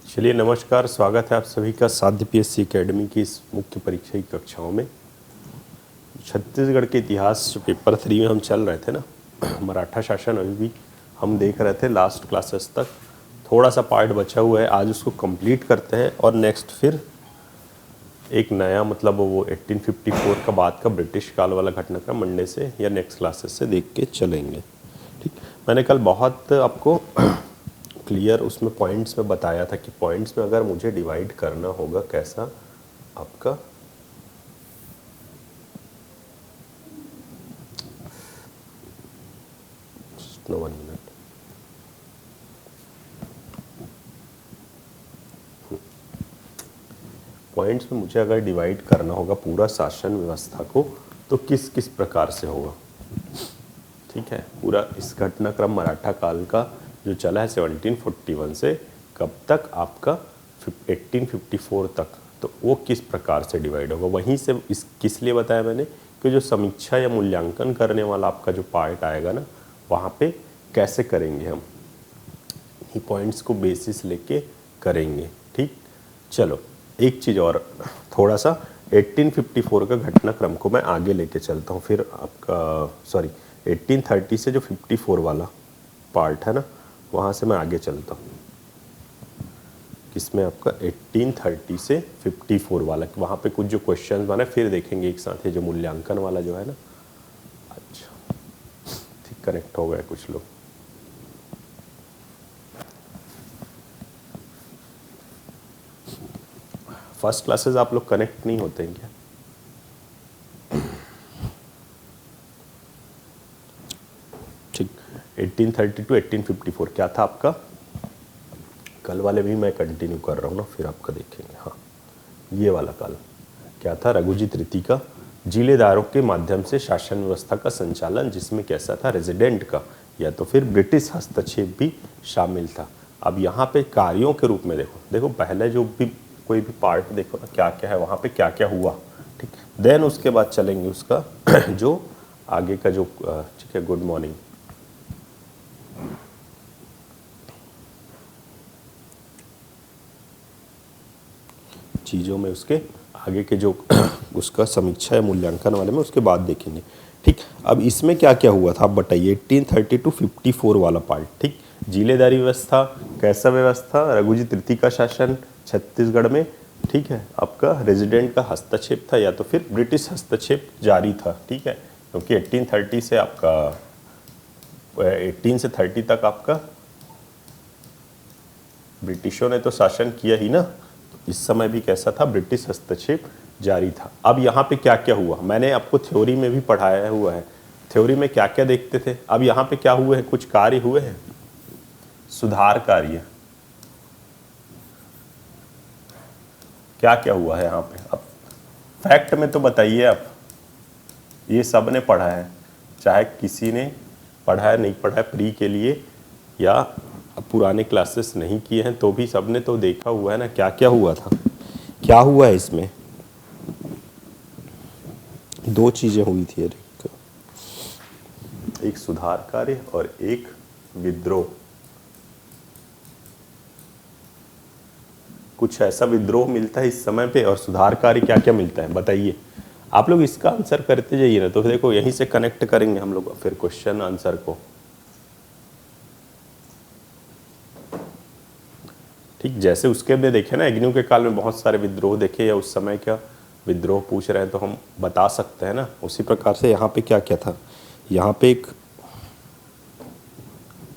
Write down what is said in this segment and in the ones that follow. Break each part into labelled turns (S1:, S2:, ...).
S1: चलिए नमस्कार, स्वागत है आप सभी का साध्य पीएससी एकेडमी की इस मुख्य परीक्षा की कक्षाओं में। छत्तीसगढ़ के इतिहास जो पेपर 3 में हम चल रहे थे ना, मराठा शासन अभी भी हम देख रहे थे लास्ट क्लासेस तक। थोड़ा सा पार्ट बचा हुआ है, आज उसको कंप्लीट करते हैं और नेक्स्ट फिर एक नया मतलब वो 1854 का बाद का ब्रिटिश काल वाला घटनाक्रम मंडे से या नेक्स्ट क्लासेस से देख के चलेंगे। ठीक, मैंने कल बहुत आपको क्लियर उसमें पॉइंट्स में बताया था कि पॉइंट्स में अगर मुझे डिवाइड करना होगा कैसा आपका नो 1 मिनट। पॉइंट्स में मुझे अगर डिवाइड करना होगा पूरा शासन व्यवस्था को तो किस किस प्रकार से होगा। ठीक है, पूरा इस घटनाक्रम मराठा काल का जो चला है 1741 से कब तक आपका 1854 तक, तो वो किस प्रकार से डिवाइड होगा। वहीं से इस किस लिए बताया मैंने कि जो समीक्षा या मूल्यांकन करने वाला आपका जो पार्ट आएगा ना, वहाँ पे कैसे करेंगे हम, ही पॉइंट्स को बेसिस लेके करेंगे। ठीक, चलो एक चीज़ और, थोड़ा सा 1854 का घटनाक्रम को मैं आगे लेके चलता हूँ, फिर आपका 1830 से जो 54 वाला पार्ट है ना, वहाँ से मैं आगे चलता हूँ। इसमें आपका 1830 से 54 वाला, वहाँ पे कुछ जो क्वेश्चन बने फिर देखेंगे एक साथ, ये जो मूल्यांकन वाला जो है ना। अच्छा ठीक, कनेक्ट हो गए कुछ लोग। फर्स्ट क्लासेस आप लोग कनेक्ट नहीं होते हैं क्या? ठीक, 1830 टू 1854 क्या था आपका, कल वाले भी मैं कंटिन्यू कर रहा हूँ ना, फिर आपका देखेंगे। हाँ, ये वाला काल क्या था, रघुजी तृतीय का जिलेदारों के माध्यम से शासन व्यवस्था का संचालन, जिसमें कैसा था, रेजिडेंट का या तो फिर ब्रिटिश हस्तक्षेप भी शामिल था। अब यहाँ पे कार्यों के रूप में देखो पहले जो भी कोई भी पार्ट देखो ना, क्या क्या है वहाँ पे, क्या क्या हुआ। ठीक, देन उसके बाद चलेंगे उसका जो आगे का जो ठीक है। Good morning. चीज़ों में उसके आगे के जो उसका समीक्षा या मूल्यांकन वाले में उसके बाद देखेंगे। ठीक, अब इसमें क्या क्या हुआ था आप बताइए, 1830 टू 54 वाला पार्ट। ठीक, जिलेदारी व्यवस्था, कैसा व्यवस्था, रघुजी तृतीय का शासन छत्तीसगढ़ में। ठीक है, आपका रेजिडेंट का हस्तक्षेप था या तो फिर ब्रिटिश हस्तक्षेप जारी था। ठीक है, क्योंकि 1830 से आपका 18 से 30 तक आपका ब्रिटिशों ने तो शासन किया ही ना, इस समय भी कैसा था, ब्रिटिश हस्तक्षेप जारी था। अब यहाँ पे क्या क्या हुआ, मैंने आपको थ्योरी में भी पढ़ाया हुआ है, थ्योरी में क्या क्या देखते थे। अब यहाँ पे क्या हुए हैं, कुछ कार्य हुए हैं, सुधार कार्य। क्या क्या हुआ है यहाँ पे, अब फैक्ट में तो बताइए आप, ये सब ने पढ़ा है, चाहे किसी ने पढ़ा है नहीं पढ़ा है प्री के लिए, या अब पुराने क्लासेस नहीं किए हैं तो भी सब ने तो देखा हुआ है ना, क्या क्या हुआ था। क्या हुआ है इसमें, दो चीजें हुई थी, एक सुधार कार्य और एक विद्रोह। कुछ ऐसा विद्रोह मिलता है इस समय पे, और सुधार कार्य क्या क्या मिलता है बताइए। आप लोग इसका आंसर करते जाइए ना, तो देखो यहीं से कनेक्ट करेंगे हम लोग फिर क्वेश्चन आंसर को। ठीक, जैसे उसके में देखे ना, एग्न्यू के काल में बहुत सारे विद्रोह देखे, या उस समय क्या विद्रोह पूछ रहे हैं तो हम बता सकते हैं ना। उसी प्रकार से यहाँ पे क्या क्या था, यहाँ पे एक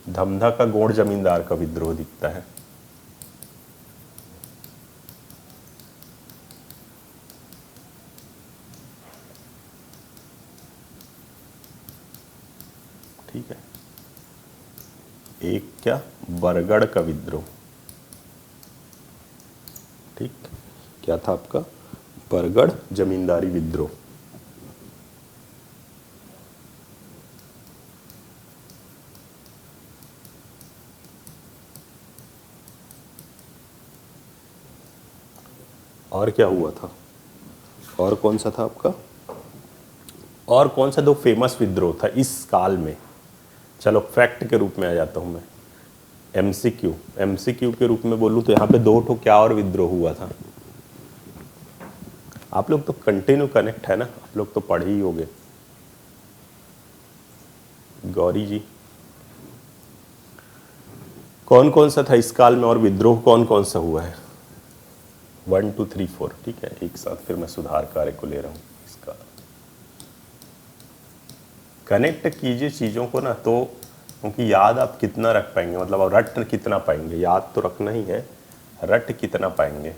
S1: धमधा का गोंड जमींदार का विद्रोह दिखता है। ठीक है, एक क्या, बरगढ़ का विद्रोह। ठीक, क्या था आपका, बरगढ़ जमींदारी विद्रोह। और क्या हुआ था, और कौन सा था आपका, और कौन सा दो फेमस विद्रोह था इस काल में। चलो फैक्ट के रूप में आ जाता हूं मैं, एमसीक्यू, एमसीक्यू के रूप में बोलूँ तो यहाँ पे 2 ठो क्या और विद्रोह हुआ था। आप लोग तो कंटिन्यू कनेक्ट है ना, आप लोग तो पढ़े ही होंगे। गौरी जी, कौन कौन सा था इस काल में और विद्रोह कौन कौन सा हुआ है? 1 2 3 4, ठीक है, एक साथ फिर मैं सुधार कार्य को ले रहा हूँ इसका। कनेक्ट कीजिए चीज़ों को ना, तो क्योंकि याद आप कितना रख पाएंगे, मतलब आप रट कितना पाएंगे, याद तो रखना ही है, रट कितना पाएंगे।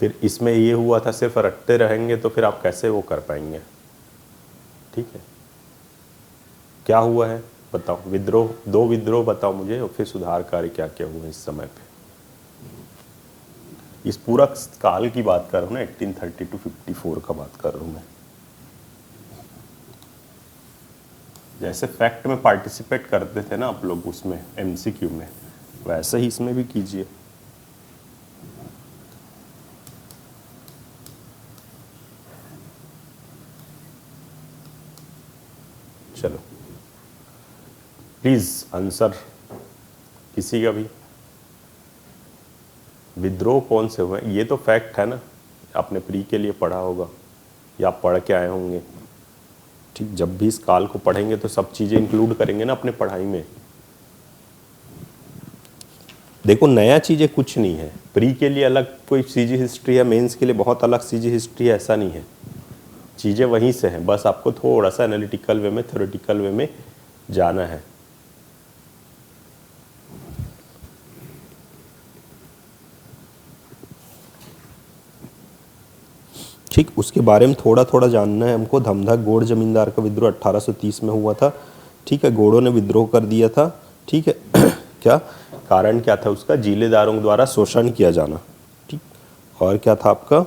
S1: फिर इसमें ये हुआ था, सिर्फ रटते रहेंगे तो फिर आप कैसे वो कर पाएंगे? ठीक है, क्या हुआ है बताओ? विद्रोह, 2 विद्रोह बताओ मुझे, और फिर सुधार कार्य क्या क्या हुआ इस समय पे। इस पूरा काल की बात कर रहा हूँ ना, 1830 to 54 का बात कर रहा हूँ मैं। जैसे फैक्ट में पार्टिसिपेट करते थे ना आप लोग उसमें एमसीक्यू में, वैसे ही इसमें भी कीजिए। चलो प्लीज आंसर किसी का भी। विद्रोह कौन से हुए? ये तो फैक्ट है ना, आपने प्री के लिए पढ़ा होगा या आप पढ़ के आए होंगे। ठीक, जब भी इस काल को पढ़ेंगे तो सब चीज़ें इंक्लूड करेंगे ना अपने पढ़ाई में। देखो नया चीज़ें कुछ नहीं है, प्री के लिए अलग कोई सीजी हिस्ट्री है, मेंस के लिए बहुत अलग सीजी हिस्ट्री है, ऐसा नहीं है। चीज़ें वहीं से हैं, बस आपको थोड़ा सा एनालिटिकल वे में, थ्योरेटिकल वे में जाना है। ठीक, उसके बारे में थोड़ा थोड़ा जानना है हमको। धमधा गोड़ जमींदार का विद्रोह 1830 में हुआ था। ठीक है, गोड़ों ने विद्रोह कर दिया था। ठीक है क्या कारण क्या था उसका? जिलेदारों द्वारा शोषण किया जाना। ठीक, और क्या था आपका?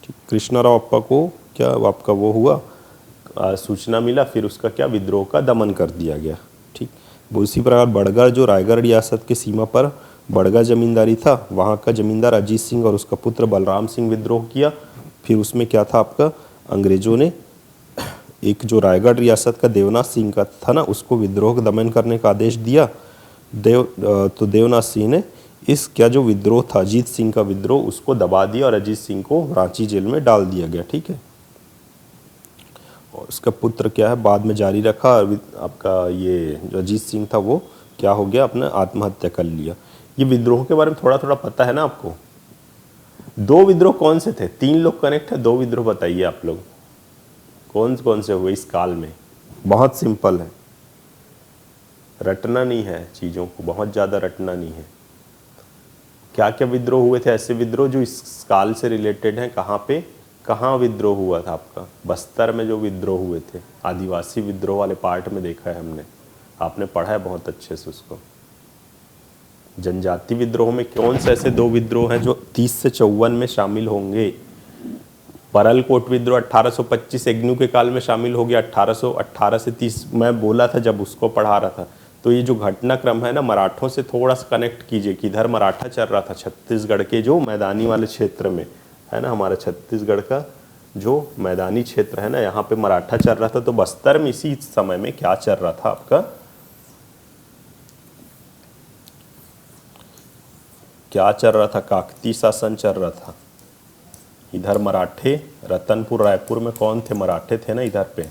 S1: ठीक, कृष्णराव अप्पा को क्या आपका वो हुआ, सूचना मिला, फिर उसका क्या विद्रोह का दमन कर दिया गया। ठीक, उसी प्रकार बड़गढ़ जो रायगढ़ रियासत के सीमा पर बड़गा जमींदारी था, वहाँ का जमींदार अजीत सिंह और उसका पुत्र बलराम सिंह विद्रोह किया। फिर उसमें क्या था आपका, अंग्रेजों ने एक जो रायगढ़ रियासत का देवनाथ सिंह का था ना, उसको विद्रोह का दमन करने का आदेश दिया। तो देवनाथ सिंह ने इस क्या जो विद्रोह था अजीत सिंह का विद्रोह, उसको दबा दिया और अजीत सिंह को रांची जेल में डाल दिया गया। ठीक है, और उसका पुत्र क्या है बाद में जारी रखा। आपका ये जो अजीत सिंह था वो क्या हो गया, अपने आत्महत्या कर लिया। ये विद्रोह के बारे में थोड़ा थोड़ा पता है ना आपको। 2 विद्रोह कौन से थे? 3 लोग कनेक्ट है, 2 विद्रोह बताइए आप लोग कौन कौन से हुए इस काल में। बहुत सिंपल है, रटना नहीं है चीज़ों को, बहुत ज़्यादा रटना नहीं है। क्या क्या विद्रोह हुए थे? ऐसे विद्रोह जो इस काल से रिलेटेड हैं। कहाँ पे, कहाँ विद्रोह हुआ था आपका? बस्तर में जो विद्रोह हुए थे, आदिवासी विद्रोह वाले पार्ट में देखा है हमने, आपने पढ़ा है बहुत अच्छे से उसको। जनजाति विद्रोह में कौन से ऐसे 2 विद्रोह हैं जो 30 से 54 में शामिल होंगे? परलकोट विद्रोह 1825 एग्न्यू के काल में शामिल हो गया। 1818 से 30 मैं बोला था जब उसको पढ़ा रहा था। तो ये जो घटनाक्रम है ना, मराठों से थोड़ा सा कनेक्ट कीजिए कि इधर मराठा चल रहा था छत्तीसगढ़ के जो मैदानी वाले क्षेत्र में है ना, हमारा छत्तीसगढ़ का जो मैदानी क्षेत्र है ना, यहाँ पे मराठा चल रहा था। तो बस्तर में इसी समय में क्या चल रहा था आपका, क्या चल रहा था? काकती शासन चल रहा था। इधर मराठे, रतनपुर रायपुर में कौन थे? मराठे थे ना इधर पे।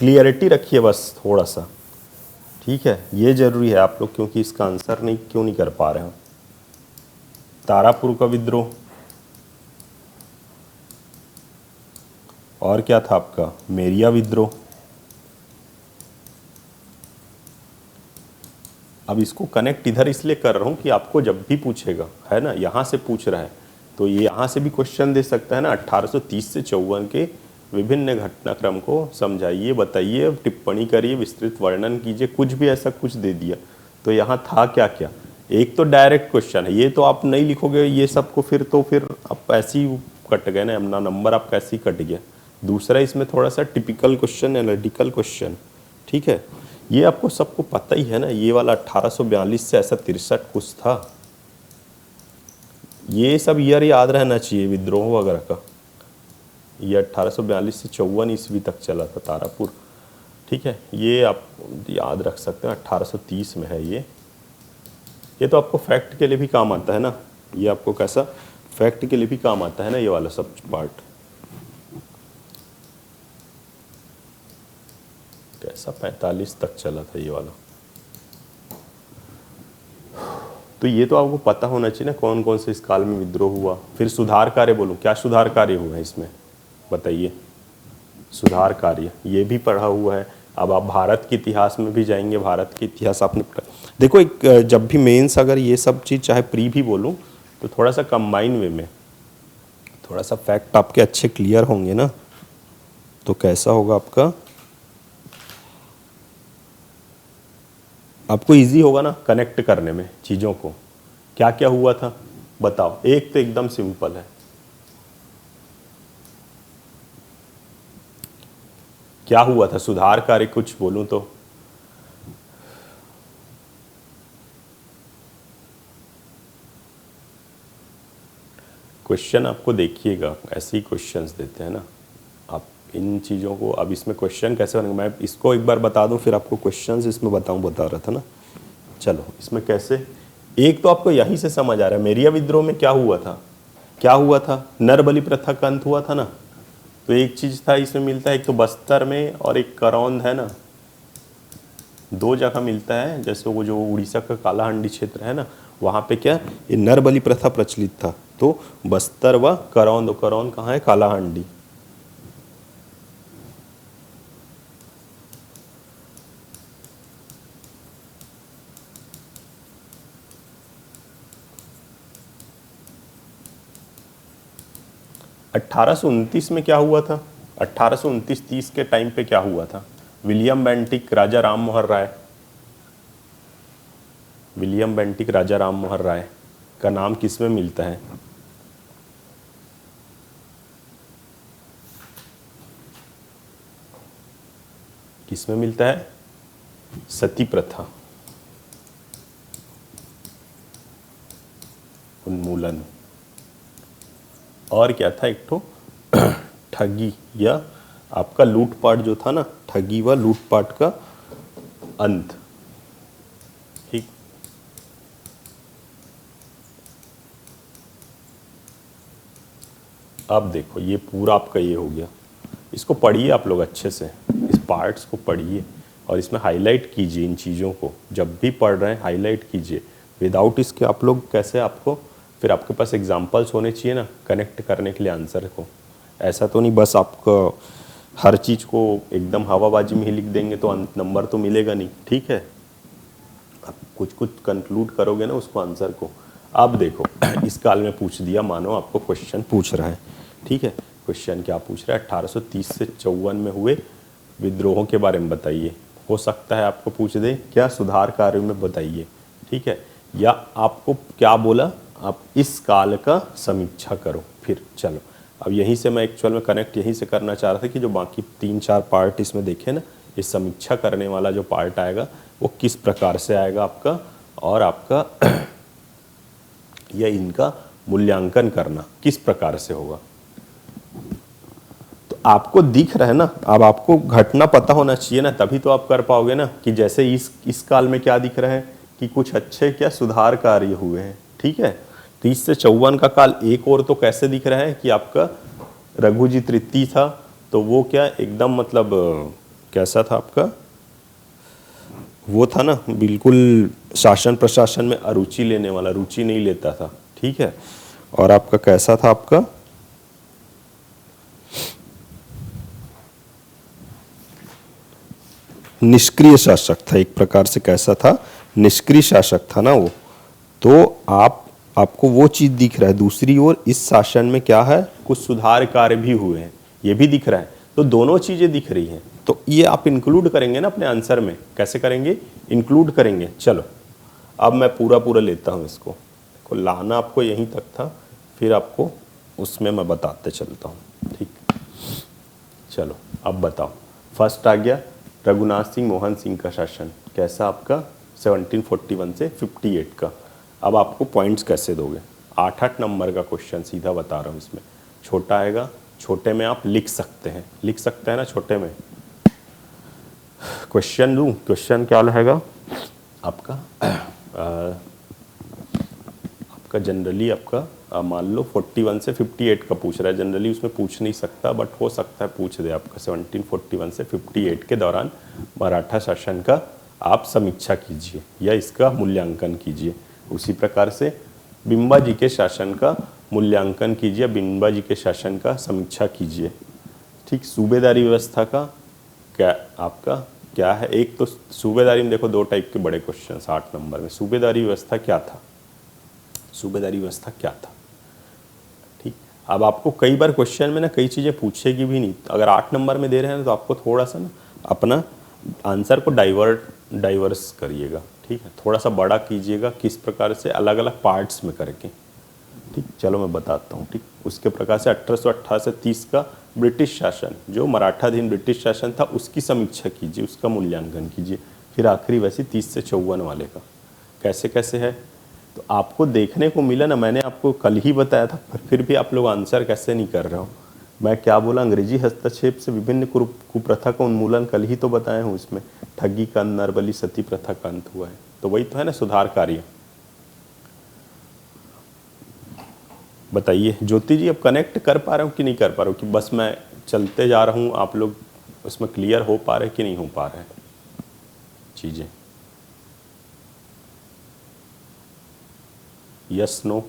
S1: क्लियरिटी रखिए बस थोड़ा सा, ठीक है, ये जरूरी है आप लोग, क्योंकि इसका आंसर नहीं क्यों नहीं कर पा रहे हो। तारापुर का विद्रोह, और क्या था आपका? मेरिया विद्रोह। अब इसको कनेक्ट इधर इसलिए कर रहा हूँ कि आपको जब भी पूछेगा है ना, यहाँ से पूछ रहा है तो ये यहाँ से भी क्वेश्चन दे सकता है ना। 1830 से 54 के विभिन्न घटनाक्रम को समझाइए, बताइए, टिप्पणी करिए, विस्तृत वर्णन कीजिए, कुछ भी ऐसा कुछ दे दिया तो यहाँ था क्या क्या। एक तो डायरेक्ट क्वेश्चन है, ये तो आप नहीं लिखोगे ये सबको, फिर आप ऐसे ही कट गए ना, अपना नंबर आपका ऐसे ही कट गया। दूसरा इसमें थोड़ा सा टिपिकल क्वेश्चन, एनालिटिकल क्वेश्चन, ठीक है, ये आपको सबको पता ही है ना। ये वाला 1842 से ऐसा 63 कुछ था, ये सब ईयर याद रहना चाहिए विद्रोह वगैरह का। ये 1842 से 54 ईस्वी तक चला था तारापुर, ठीक है। ये आप याद रख सकते हैं 1830 में है ये तो आपको फैक्ट के लिए भी काम आता है ना, ये आपको कैसा फैक्ट के लिए भी काम आता है ना, ये वाला सब पार्ट। कैसा 45 तक चला था ये वाला। तो ये तो आपको पता होना चाहिए ना कौन कौन से इस काल में विद्रोह हुआ। फिर सुधार कार्य बोलूं, क्या सुधार कार्य हुआ है इसमें बताइए। सुधार कार्य ये भी पढ़ा हुआ है। अब आप भारत के इतिहास में भी जाएंगे, भारत के इतिहास आपने देखो एक जब भी मेंस अगर ये सब चीज़ चाहे प्री भी बोलूं तो थोड़ा सा कंबाइन वे में, थोड़ा सा फैक्ट आपके अच्छे क्लियर होंगे ना, तो कैसा होगा आपका, आपको इजी होगा ना कनेक्ट करने में चीज़ों को। क्या क्या हुआ था बताओ। एक तो एकदम सिंपल है, क्या हुआ था सुधार कार्य, कुछ बोलूं तो क्वेश्चन आपको देखिएगा, ऐसे ही क्वेश्चंस देते हैं ना आप इन चीज़ों को। अब इसमें क्वेश्चन कैसे बनेंगे, मैं इसको एक बार बता दूं फिर आपको क्वेश्चंस इसमें बता रहा था ना। चलो इसमें कैसे, एक तो आपको यहीं से समझ आ रहा है मेरिया विद्रोह में क्या हुआ था। क्या हुआ था, नरबली प्रथा का अंत हुआ था ना। तो एक चीज़ था इसमें मिलता है, एक तो बस्तर में और एक करौंद है ना, दो जगह मिलता है। जैसे वो जो उड़ीसा का कालाहांडी क्षेत्र है ना, वहाँ पे क्या ये नरबली प्रथा प्रचलित था। तो बस्तर व करौंद, करौंद कहाँ है, कालाहांडी। अट्ठारह में क्या हुआ था, 1829-30 के टाइम पे क्या हुआ था। विलियम बेंटिक, राजा राम मोहन राय, विलियम बेंटिक राजा राम मोहन राय का नाम किस में मिलता है। किस में मिलता है, सती प्रथा उन्मूलन। और क्या था, एक तो ठगी या आपका लूटपाट जो था ना, ठगी व लूटपाट का अंत, ठीक। अब देखो ये पूरा आपका ये हो गया, इसको पढ़िए आप लोग अच्छे से, इस पार्ट्स को पढ़िए और इसमें हाईलाइट कीजिए इन चीज़ों को। जब भी पढ़ रहे हैं हाईलाइट कीजिए, विदाउट इसके आप लोग कैसे, आपको फिर आपके पास एग्जाम्पल्स होने चाहिए ना कनेक्ट करने के लिए आंसर को। ऐसा तो नहीं बस आपको हर चीज़ को एकदम हवाबाजी में ही लिख देंगे तो नंबर तो मिलेगा नहीं, ठीक है। आप कुछ कुछ कंक्लूड करोगे ना उसको आंसर को। अब देखो इस काल में पूछ दिया, मानो आपको क्वेश्चन पूछ रहा है, ठीक है। क्वेश्चन क्या पूछ रहा है, 1830 से 54 में हुए विद्रोहों के बारे में बताइए। हो सकता है आपको पूछ दे क्या सुधार कार्यों में बताइए, ठीक है। या आपको क्या बोला, आप इस काल का समीक्षा करो। फिर चलो अब यहीं से मैं एक्चुअल में कनेक्ट यहीं से करना चाह रहा था कि जो बाकी 3-4 पार्ट इसमें देखे ना, ये समीक्षा करने वाला जो पार्ट आएगा वो किस प्रकार से आएगा आपका, और आपका या इनका मूल्यांकन करना किस प्रकार से होगा। तो आपको दिख रहा है ना, अब आपको घटना पता होना चाहिए ना, तभी तो आप कर पाओगे ना। कि जैसे इस काल में क्या दिख रहा है कि कुछ अच्छे क्या सुधार कार्य हुए हैं, ठीक है। 30 से 54 का काल एक और तो कैसे दिख रहा है कि आपका रघुजी तृतीय था, तो वो क्या एकदम मतलब कैसा था आपका, वो था ना बिल्कुल शासन प्रशासन में अरुचि लेने वाला, रुचि नहीं लेता था, ठीक है। और आपका कैसा था, आपका निष्क्रिय शासक था एक प्रकार से। कैसा था, निष्क्रिय शासक था ना वो। तो आपको वो चीज दिख रहा है। दूसरी ओर इस शासन में क्या है, कुछ सुधार कार्य भी हुए हैं, ये भी दिख रहा है। तो दोनों चीजें दिख रही हैं, तो ये आप इंक्लूड करेंगे ना अपने आंसर में। कैसे करेंगे, इंक्लूड करेंगे। चलो अब मैं पूरा लेता हूँ इसको, लाना आपको यहीं तक था, फिर आपको उसमें मैं बताते चलता हूँ, ठीक। चलो अब बताओ, फर्स्ट आ गया रघुनाथ सिंह मोहन सिंह का शासन, कैसा आपका 1741 से 58 का। अब आपको पॉइंट्स कैसे दोगे, 8 नंबर का क्वेश्चन सीधा बता रहा हूँ। इसमें छोटा आएगा, छोटे में आप लिख सकते हैं ना छोटे में। क्वेश्चन दूँ, क्वेश्चन क्या रहेगा आपका आपका जनरली आपका मान लो 41 से 58 का पूछ रहा है। जनरली उसमें पूछ नहीं सकता, बट हो सकता है पूछ दे आपका 1741 से 58 के दौरान मराठा शासन का आप समीक्षा कीजिए या इसका मूल्यांकन कीजिए। उसी प्रकार से बिम्बा जी के शासन का मूल्यांकन कीजिए, बिम्बा जी के शासन का समीक्षा कीजिए। ठीक, सूबेदारी व्यवस्था का क्या आपका क्या है। एक तो सूबेदारी में देखो 2 टाइप के बड़े क्वेश्चन 8 नंबर में। सूबेदारी व्यवस्था क्या था, सूबेदारी व्यवस्था क्या था। ठीक, अब आपको कई बार क्वेश्चन में ना कई चीज़ें पूछेगी भी नहीं। अगर 8 नंबर में दे रहे हैं तो आपको थोड़ा सा ना अपना आंसर को डाइवर्स करिएगा। ठीक है, थोड़ा सा बड़ा कीजिएगा, किस प्रकार से अलग अलग पार्ट्स में करके। ठीक, चलो मैं बताता हूँ। ठीक, उसके प्रकार से 1818 से 30 का ब्रिटिश शासन, जो मराठाधीन ब्रिटिश शासन था, उसकी समीक्षा कीजिए, उसका मूल्यांकन कीजिए। फिर आखिरी वैसे 30 से 54 वाले का कैसे कैसे है। तो आपको देखने को मिला ना, मैंने आपको कल ही बताया था, फिर भी आप लोग आंसर कैसे नहीं कर रहे हो। मैं क्या बोला, अंग्रेजी हस्तक्षेप से विभिन्न कुप्रथा का उन्मूलन कल ही तो बताया हूँ। इसमें ठगी का, नरबली, सती प्रथा का अंत हुआ है। तो वही तो है ना सुधार कार्य। बताइए ज्योति जी, अब कनेक्ट कर पा रहे हो कि नहीं कर पा रहे हो, कि बस मैं चलते जा रहा हूँ, आप लोग उसमें क्लियर हो पा रहे कि नहीं हो पा रहे चीज़ें। Yes no.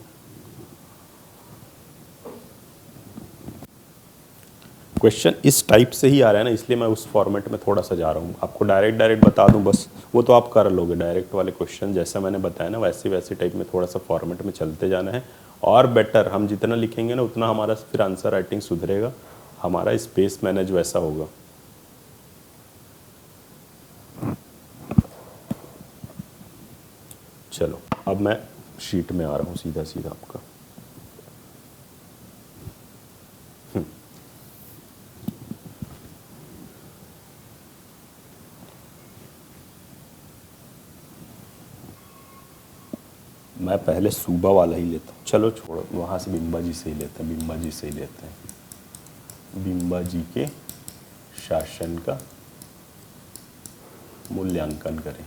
S1: क्वेश्चन इस टाइप से ही आ रहा है ना, इसलिए मैं उस फॉर्मेट में थोड़ा सा जा रहा हूँ। आपको डायरेक्ट बता दूँ बस, वो तो आप कर लोगे। डायरेक्ट वाले क्वेश्चन जैसा मैंने बताया ना, वैसे टाइप में थोड़ा सा फॉर्मेट में चलते जाना है। और बेटर हम जितना लिखेंगे ना, उतना हमारा फिर आंसर राइटिंग सुधरेगा, हमारा स्पेस मैनेज वैसा होगा। चलो अब मैं शीट में आ रहा हूँ सीधा सीधा आपका। मैं पहले सूबा वाला ही लेता हूँ। चलो छोड़ो, वहाँ से बिम्बा जी से ही लेते हैं, बिम्बा जी से ही लेते हैं। बिम्बा जी के शासन का मूल्यांकन करें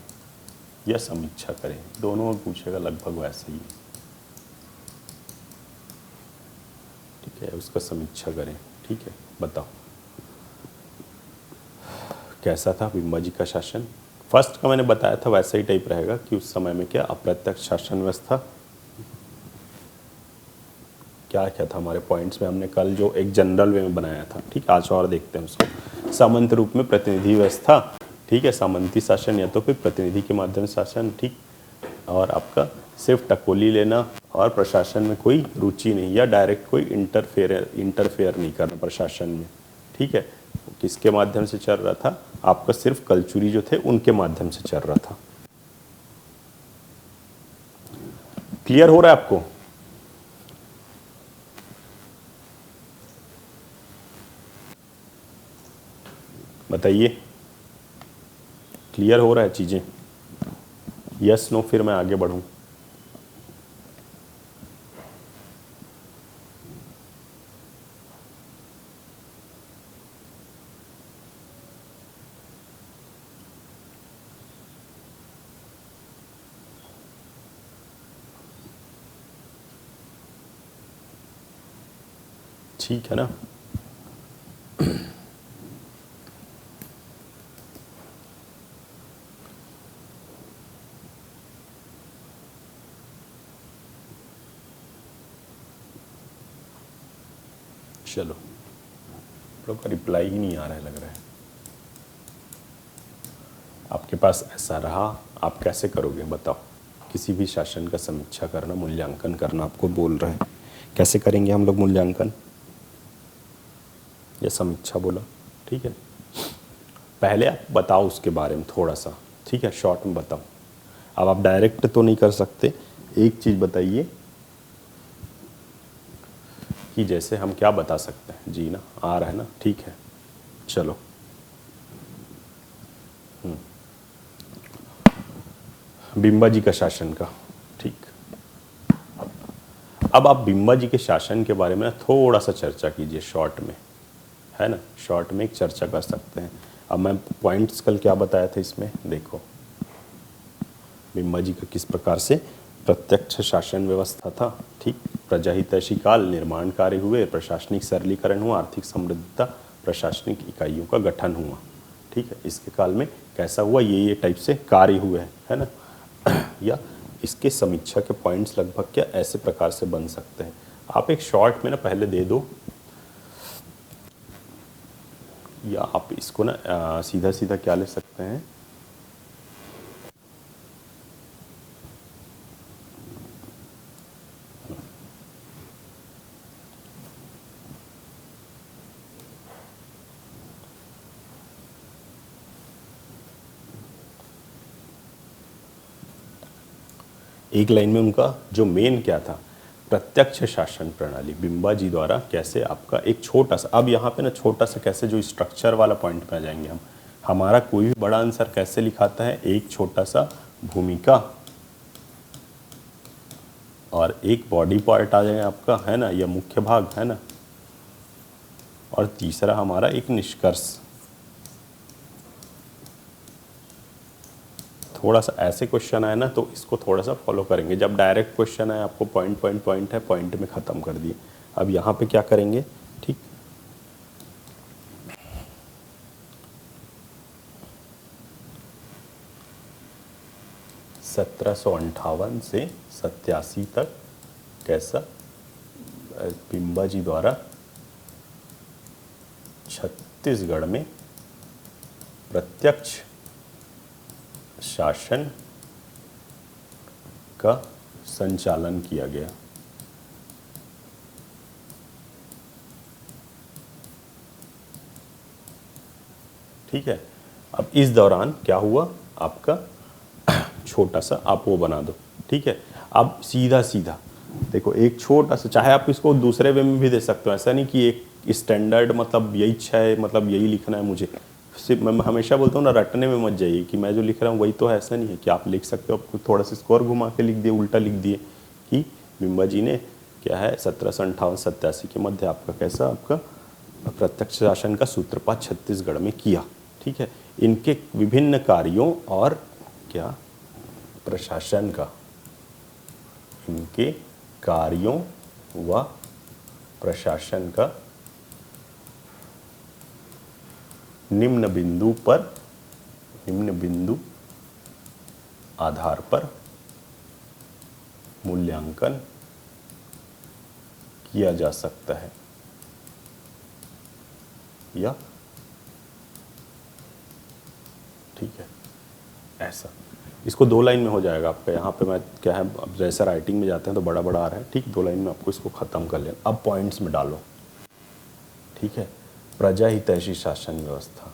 S1: या समीक्षा करें, दोनों में पूछेगा लगभग वैसे ही। ठीक है, उसका समीक्षा करें। ठीक है, बताओ कैसा था बिम्बा जी का शासन। फर्स्ट का मैंने बताया था वैसा ही टाइप रहेगा कि उस समय में क्या अप्रत्यक्ष शासन व्यवस्था, क्या क्या था हमारे पॉइंट्स में, हमने कल जो एक जनरल वे में बनाया था। ठीक, आज और देखते हैं उसको। सामंत रूप में प्रतिनिधि व्यवस्था, ठीक है, सामंती शासन या तो फिर प्रतिनिधि के माध्यम से शासन। ठीक, और आपका सिर्फ टकोली लेना और प्रशासन में कोई रुचि नहीं, या डायरेक्ट कोई इंटरफेयर नहीं करना प्रशासन में। ठीक है, किसके माध्यम से चल रहा था, आपका सिर्फ कलचुरी जो थे उनके माध्यम से चल रहा था। क्लियर हो रहा है आपको। बताइए क्लियर हो रहा है चीजें। यस नो, फिर मैं आगे बढ़ूं। ठीक है ना। चलो, लोग का रिप्लाई ही नहीं आ रहा है लग रहा है। आपके पास ऐसा रहा, आप कैसे करोगे बताओ। किसी भी शासन का समीक्षा करना, मूल्यांकन करना आपको बोल रहे हैं, कैसे करेंगे हम लोग मूल्यांकन या समीक्षा बोला। ठीक है, पहले आप बताओ उसके बारे में थोड़ा सा। ठीक है, शॉर्ट में बताओ। अब आप डायरेक्ट तो नहीं कर सकते, एक चीज़ बताइए कि जैसे हम क्या बता सकते हैं। जी ना, आ रहा है ना, ठीक है। चलो, बिम्बा जी का शासन का। ठीक, अब आप बिम्बा जी के शासन के बारे में थोड़ा सा चर्चा कीजिए शॉर्ट में, है ना, शॉर्ट में एक चर्चा कर सकते हैं। अब मैं पॉइंट्स कल क्या बताया था इसमें देखो, बिम्बा जी का किस प्रकार से प्रत्यक्ष शासन व्यवस्था था, ठीक, प्रजाहितैषी काल, निर्माण कार्य हुए, प्रशासनिक सरलीकरण हुआ, आर्थिक समृद्धता, प्रशासनिक इकाइयों का गठन हुआ, ठीक है, इसके काल में कैसा हुआ, ये टाइप से कार्य हुए हैं, है ना। या इसके समीक्षा के पॉइंट्स लगभग क्या ऐसे प्रकार से बन सकते हैं। आप एक शॉर्ट में ना पहले दे दो, या आप इसको ना सीधा सीधा क्या ले सकते हैं, एक लाइन में उनका जो मेन क्या था, प्रत्यक्ष शासन प्रणाली बिम्बा जी द्वारा कैसे आपका एक छोटा सा, अब यहाँ पे ना छोटा सा कैसे जो स्ट्रक्चर वाला पॉइंट पे आ जाएंगे हम, हमारा कोई भी बड़ा आंसर कैसे लिखाता है, एक छोटा सा भूमिका और एक बॉडी पार्ट आ जाएगा आपका, है ना, या मुख्य भाग, है ना, और तीसरा हमारा एक निष्कर्ष। थोड़ा सा ऐसे क्वेश्चन आए ना तो इसको थोड़ा सा फॉलो करेंगे, जब डायरेक्ट क्वेश्चन है आपको पॉइंट पॉइंट पॉइंट है, पॉइंट में ख़त्म कर दिए। अब यहाँ पे क्या करेंगे, ठीक, (1758 से 87 तक कैसा बिम्बा जी द्वारा छत्तीसगढ़ में प्रत्यक्ष शासन का संचालन किया गया। ठीक है, अब इस दौरान क्या हुआ आपका, छोटा सा आप वो बना दो, ठीक है। अब सीधा सीधा देखो, एक छोटा सा, चाहे आप इसको दूसरे वे में भी दे सकते हो, ऐसा नहीं कि एक स्टैंडर्ड मतलब यही इच्छा है, मतलब यही लिखना है मुझे, सिर्फ मैं हमेशा बोलता हूँ ना, रटने में मत जाइए कि मैं जो लिख रहा हूँ वही तो है, ऐसा नहीं है कि आप लिख सकते हो, आपको थोड़ा सा स्कोर घुमा के लिख दिए, उल्टा लिख दिए कि बिम्बा जी ने क्या है 1758-87 के मध्य आपका कैसा आपका प्रत्यक्ष शासन का सूत्रपात छत्तीसगढ़ में किया, ठीक है। इनके विभिन्न कार्यों और क्या प्रशासन का, इनके कार्यों व प्रशासन का निम्न बिंदु आधार पर मूल्यांकन किया जा सकता है, या ठीक है ऐसा। इसको 2 लाइन में हो जाएगा आपका, यहाँ पे मैं क्या है, अब जैसा राइटिंग में जाते हैं तो बड़ा बड़ा आ रहा है, ठीक, 2 लाइन में आपको इसको ख़त्म कर लेना। अब पॉइंट्स में डालो, ठीक है। प्रजाहितैषी शासन व्यवस्था,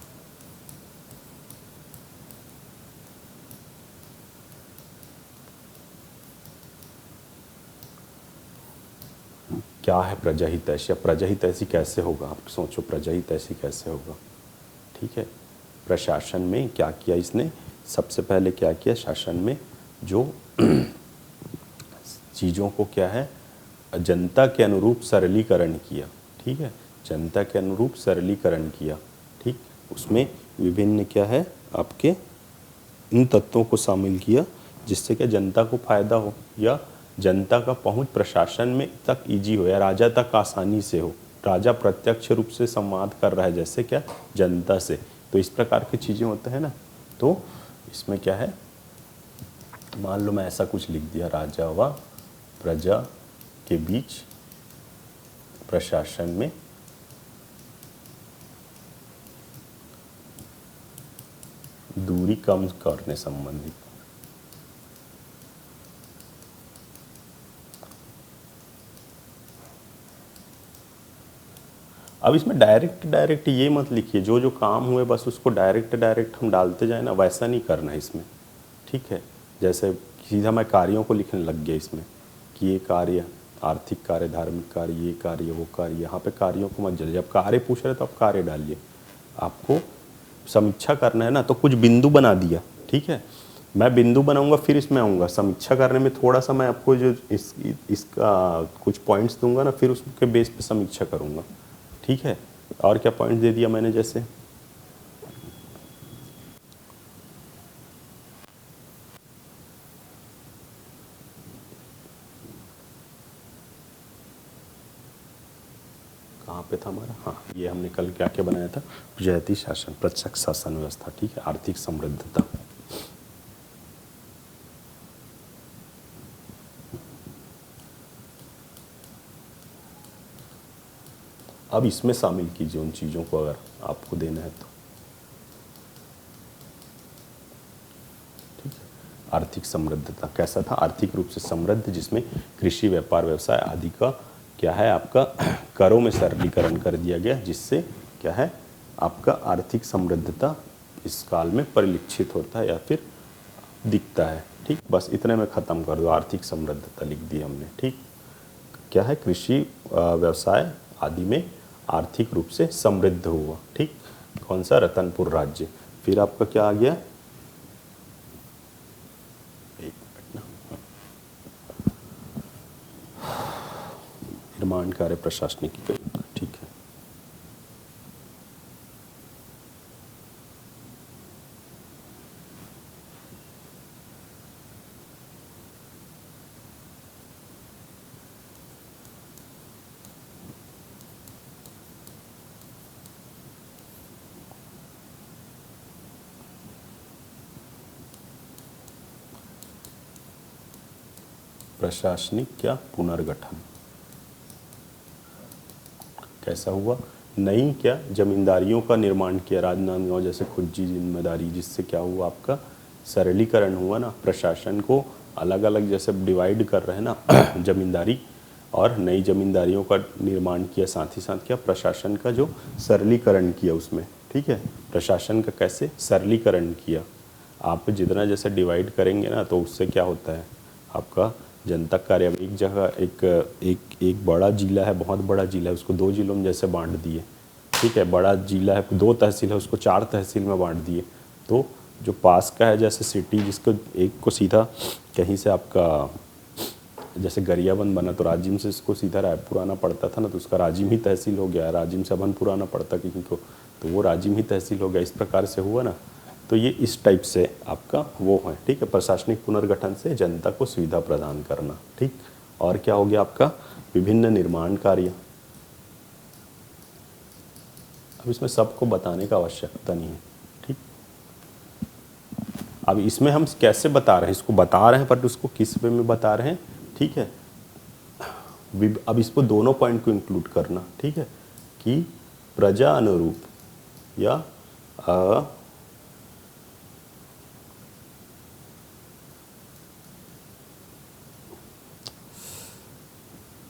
S1: क्या है प्रजाहितैषी, प्रजाहितैषी कैसे होगा, आप सोचो प्रजाहितैषी कैसे होगा, ठीक है। प्रशासन में क्या किया इसने, सबसे पहले क्या किया, शासन में जो चीज़ों को क्या है जनता के अनुरूप सरलीकरण किया, ठीक है, जनता के अनुरूप सरलीकरण किया, ठीक, उसमें विभिन्न क्या है आपके इन तत्वों को शामिल किया जिससे क्या जनता को फायदा हो, या जनता का पहुंच प्रशासन में तक इजी हो, या राजा तक आसानी से हो, राजा प्रत्यक्ष रूप से संवाद कर रहा है जैसे क्या जनता से, तो इस प्रकार की चीज़ें होते हैं ना। तो इसमें क्या है, मान लो मैं ऐसा कुछ लिख दिया, राजा व प्रजा के बीच प्रशासन में दूरी कम करने संबंधित, अब इसमें डायरेक्ट ये मत लिखिए, जो जो काम हुए बस उसको डायरेक्ट हम डालते जाए ना, वैसा नहीं करना है इसमें, ठीक है। जैसे सीधा मैं कार्यों को लिखने लग गया इसमें कि ये कार्य आर्थिक कार्य, धार्मिक कार्य, ये कार्य, वो कार्य, यहाँ पे कार्यों को मत जल्दी, जब कार्य पूछ रहे तो आप कार्य डालिए। आपको समीक्षा करना है ना, तो कुछ बिंदु बना दिया, ठीक है। मैं बिंदु बनाऊंगा फिर इसमें आऊँगा, समीक्षा करने में थोड़ा सा मैं आपको जो इसका कुछ पॉइंट्स दूंगा ना, फिर उसके बेस पे समीक्षा करूँगा। ठीक है, और क्या पॉइंट्स दे दिया मैंने, जैसे कहाँ पे था हमारा, हाँ ये हमने कल क्या क्या बनाया था, जयती शासन, प्रत्यक्ष शासन व्यवस्था। ठीक है, आर्थिक समृद्धता। अब इसमें शामिल कीजिए उन चीज़ों को अगर आपको देना है तो। ठीक है, आर्थिक समृद्धता कैसा था, आर्थिक रूप से समृद्ध जिसमें कृषि, व्यापार, व्यवसाय आदि का क्या है आपका करों में सरलीकरण कर दिया गया, जिससे क्या है आपका आर्थिक समृद्धता इस काल में परिलक्षित होता है या फिर दिखता है। ठीक, बस इतने में ख़त्म कर दो, आर्थिक समृद्धता लिख दी हमने। ठीक, क्या है, कृषि, व्यवसाय आदि में आर्थिक रूप से समृद्ध हुआ। ठीक, कौन सा, रतनपुर राज्य। फिर आपका क्या आ गया, एक मिनट ना, निर्माण कार्य, प्रशासनिक इकाई। ठीक है, प्रशासनिक क्या पुनर्गठन कैसा हुआ, नई क्या जमींदारियों का निर्माण किया, राजनांदगांव जैसे खुज्जी जिम्मेदारी, जिससे क्या हुआ आपका सरलीकरण हुआ ना, प्रशासन को अलग अलग जैसे डिवाइड कर रहे हैं ना जमींदारी, और नई जमींदारियों का निर्माण किया, साथ ही साथ क्या प्रशासन का जो सरलीकरण किया उसमें। ठीक है, प्रशासन का कैसे सरलीकरण किया, आप जितना जैसे डिवाइड करेंगे ना तो उससे क्या होता है आपका जनतक कार्य। अब एक जगह एक बड़ा जिला है, बहुत बड़ा जिला है, उसको 2 जिलों में जैसे बांट दिए। ठीक है, बड़ा जिला है, 2 तहसील है, उसको 4 तहसील में बांट दिए, तो जो पास का है जैसे सिटी, जिसको एक को सीधा कहीं से आपका जैसे गरियाबंद बना तो राजिम से इसको सीधा रायपुर आना पड़ता था ना, तो उसका राजिम ही तहसील हो गया, राजिम से अभनपुर आना पड़ता किसी को, तो वो राजिम ही तहसील हो गया। इस प्रकार से हुआ ना, तो ये इस टाइप से आपका वो है। ठीक है, प्रशासनिक पुनर्गठन से जनता को सुविधा प्रदान करना। ठीक, और क्या हो गया आपका विभिन्न निर्माण कार्य। अब इसमें सबको बताने का आवश्यकता नहीं है। ठीक, अब इसमें हम कैसे बता रहे हैं, इसको बता रहे हैं पर उसको किस वे में बता रहे हैं। ठीक है, अब इसको दोनों पॉइंट को इंक्लूड करना। ठीक है, कि प्रजा अनुरूप या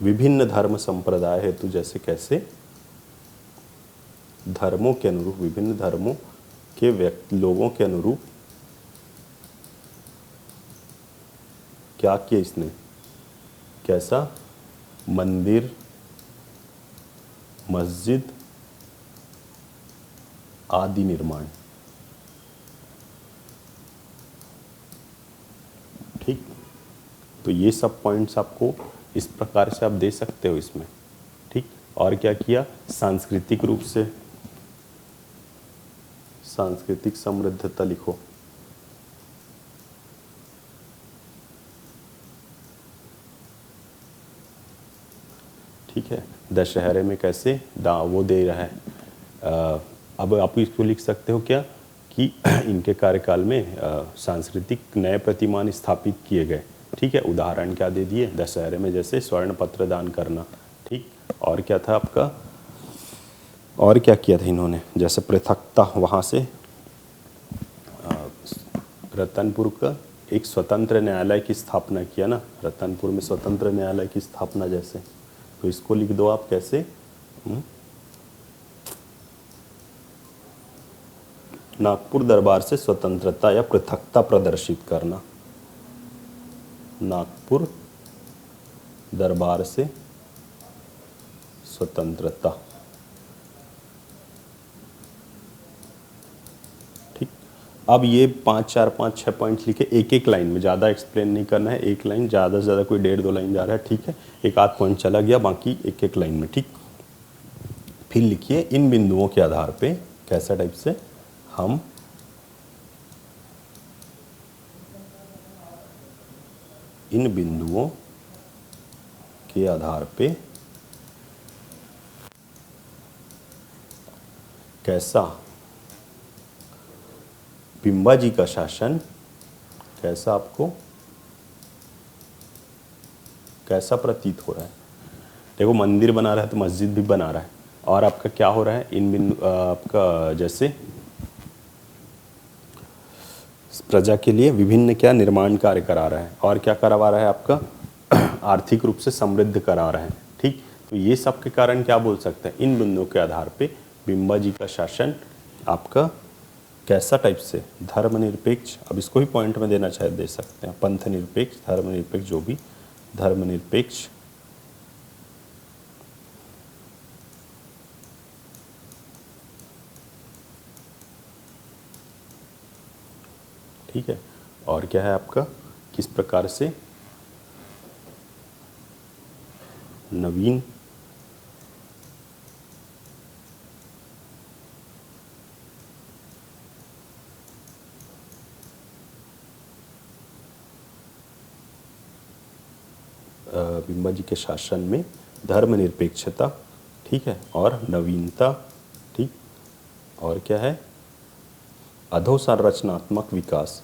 S1: विभिन्न धर्म संप्रदाय हेतु, जैसे कैसे धर्मों के अनुरूप, विभिन्न धर्मों के व्यक्ति लोगों के अनुरूप क्या किया इसने, कैसा मंदिर, मस्जिद आदि निर्माण। ठीक, तो ये सब पॉइंट्स आपको इस प्रकार से आप दे सकते हो इसमें। ठीक, और क्या किया, सांस्कृतिक रूप से सांस्कृतिक समृद्धता लिखो। ठीक है, दशहरे में कैसे वो दे रहा है। अब आप इसको लिख सकते हो क्या कि इनके कार्यकाल में सांस्कृतिक नए प्रतिमान स्थापित किए गए। ठीक है, उदाहरण क्या दे दिए, दशहरे में जैसे स्वर्ण पत्र दान करना। ठीक, और क्या था आपका, और क्या किया था इन्होंने, जैसे पृथकता, वहाँ से रतनपुर का एक स्वतंत्र न्यायालय की स्थापना किया ना, रतनपुर में स्वतंत्र न्यायालय की स्थापना जैसे, तो इसको लिख दो आप कैसे, नागपुर दरबार से स्वतंत्रता या पृथकता प्रदर्शित करना, नागपुर दरबार से स्वतंत्रता। ठीक, अब ये 5 4 5 6 पॉइंट्स लिखे एक एक लाइन में, ज़्यादा एक्सप्लेन नहीं करना है, एक लाइन, ज़्यादा से ज़्यादा कोई 1.5 2 लाइन जा रहा है, ठीक है, एक आध पॉइंट चला गया, बाकी एक एक लाइन में, ठीक। फिर लिखिए इन बिंदुओं के आधार पे, कैसा टाइप से, हम इन बिंदुओं के आधार पे कैसा बिंबाजी का शासन, कैसा आपको कैसा प्रतीत हो रहा है। देखो मंदिर बना रहा है तो मस्जिद भी बना रहा है, और आपका क्या हो रहा है, इन बिंदु आपका जैसे प्रजा के लिए विभिन्न क्या निर्माण कार्य करा रहा है, और क्या करवा रहा है आपका आर्थिक रूप से समृद्ध करा रहा है, ठीक। तो ये सब के कारण क्या बोल सकते हैं, इन बिंदुओं के आधार पे बिंबाजी का शासन आपका कैसा टाइप से, धर्मनिरपेक्ष, अब इसको ही पॉइंट में देना चाहे दे सकते हैं, पंथ निरपेक्ष, धर्मनिरपेक्ष, जो भी धर्मनिरपेक्ष, ठीक है। और क्या है आपका, किस प्रकार से नवीन बिंबाजी के शासन में धर्मनिरपेक्षता, ठीक है, और नवीनता, ठीक, और क्या है, अधोसंरचनात्मक विकास,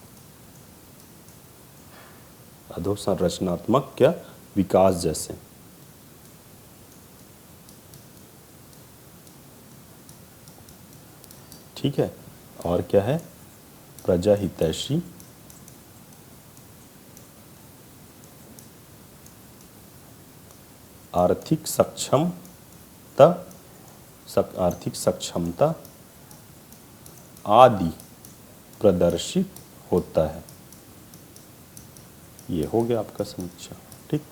S1: अधोसंरचनात्मक क्या विकास जैसे, ठीक है, और क्या है, प्रजा हितैषी, आर्थिक सक्षमता, आर्थिक सक्षमता आदि प्रदर्शित होता है। ये हो गया आपका समीक्षा, ठीक।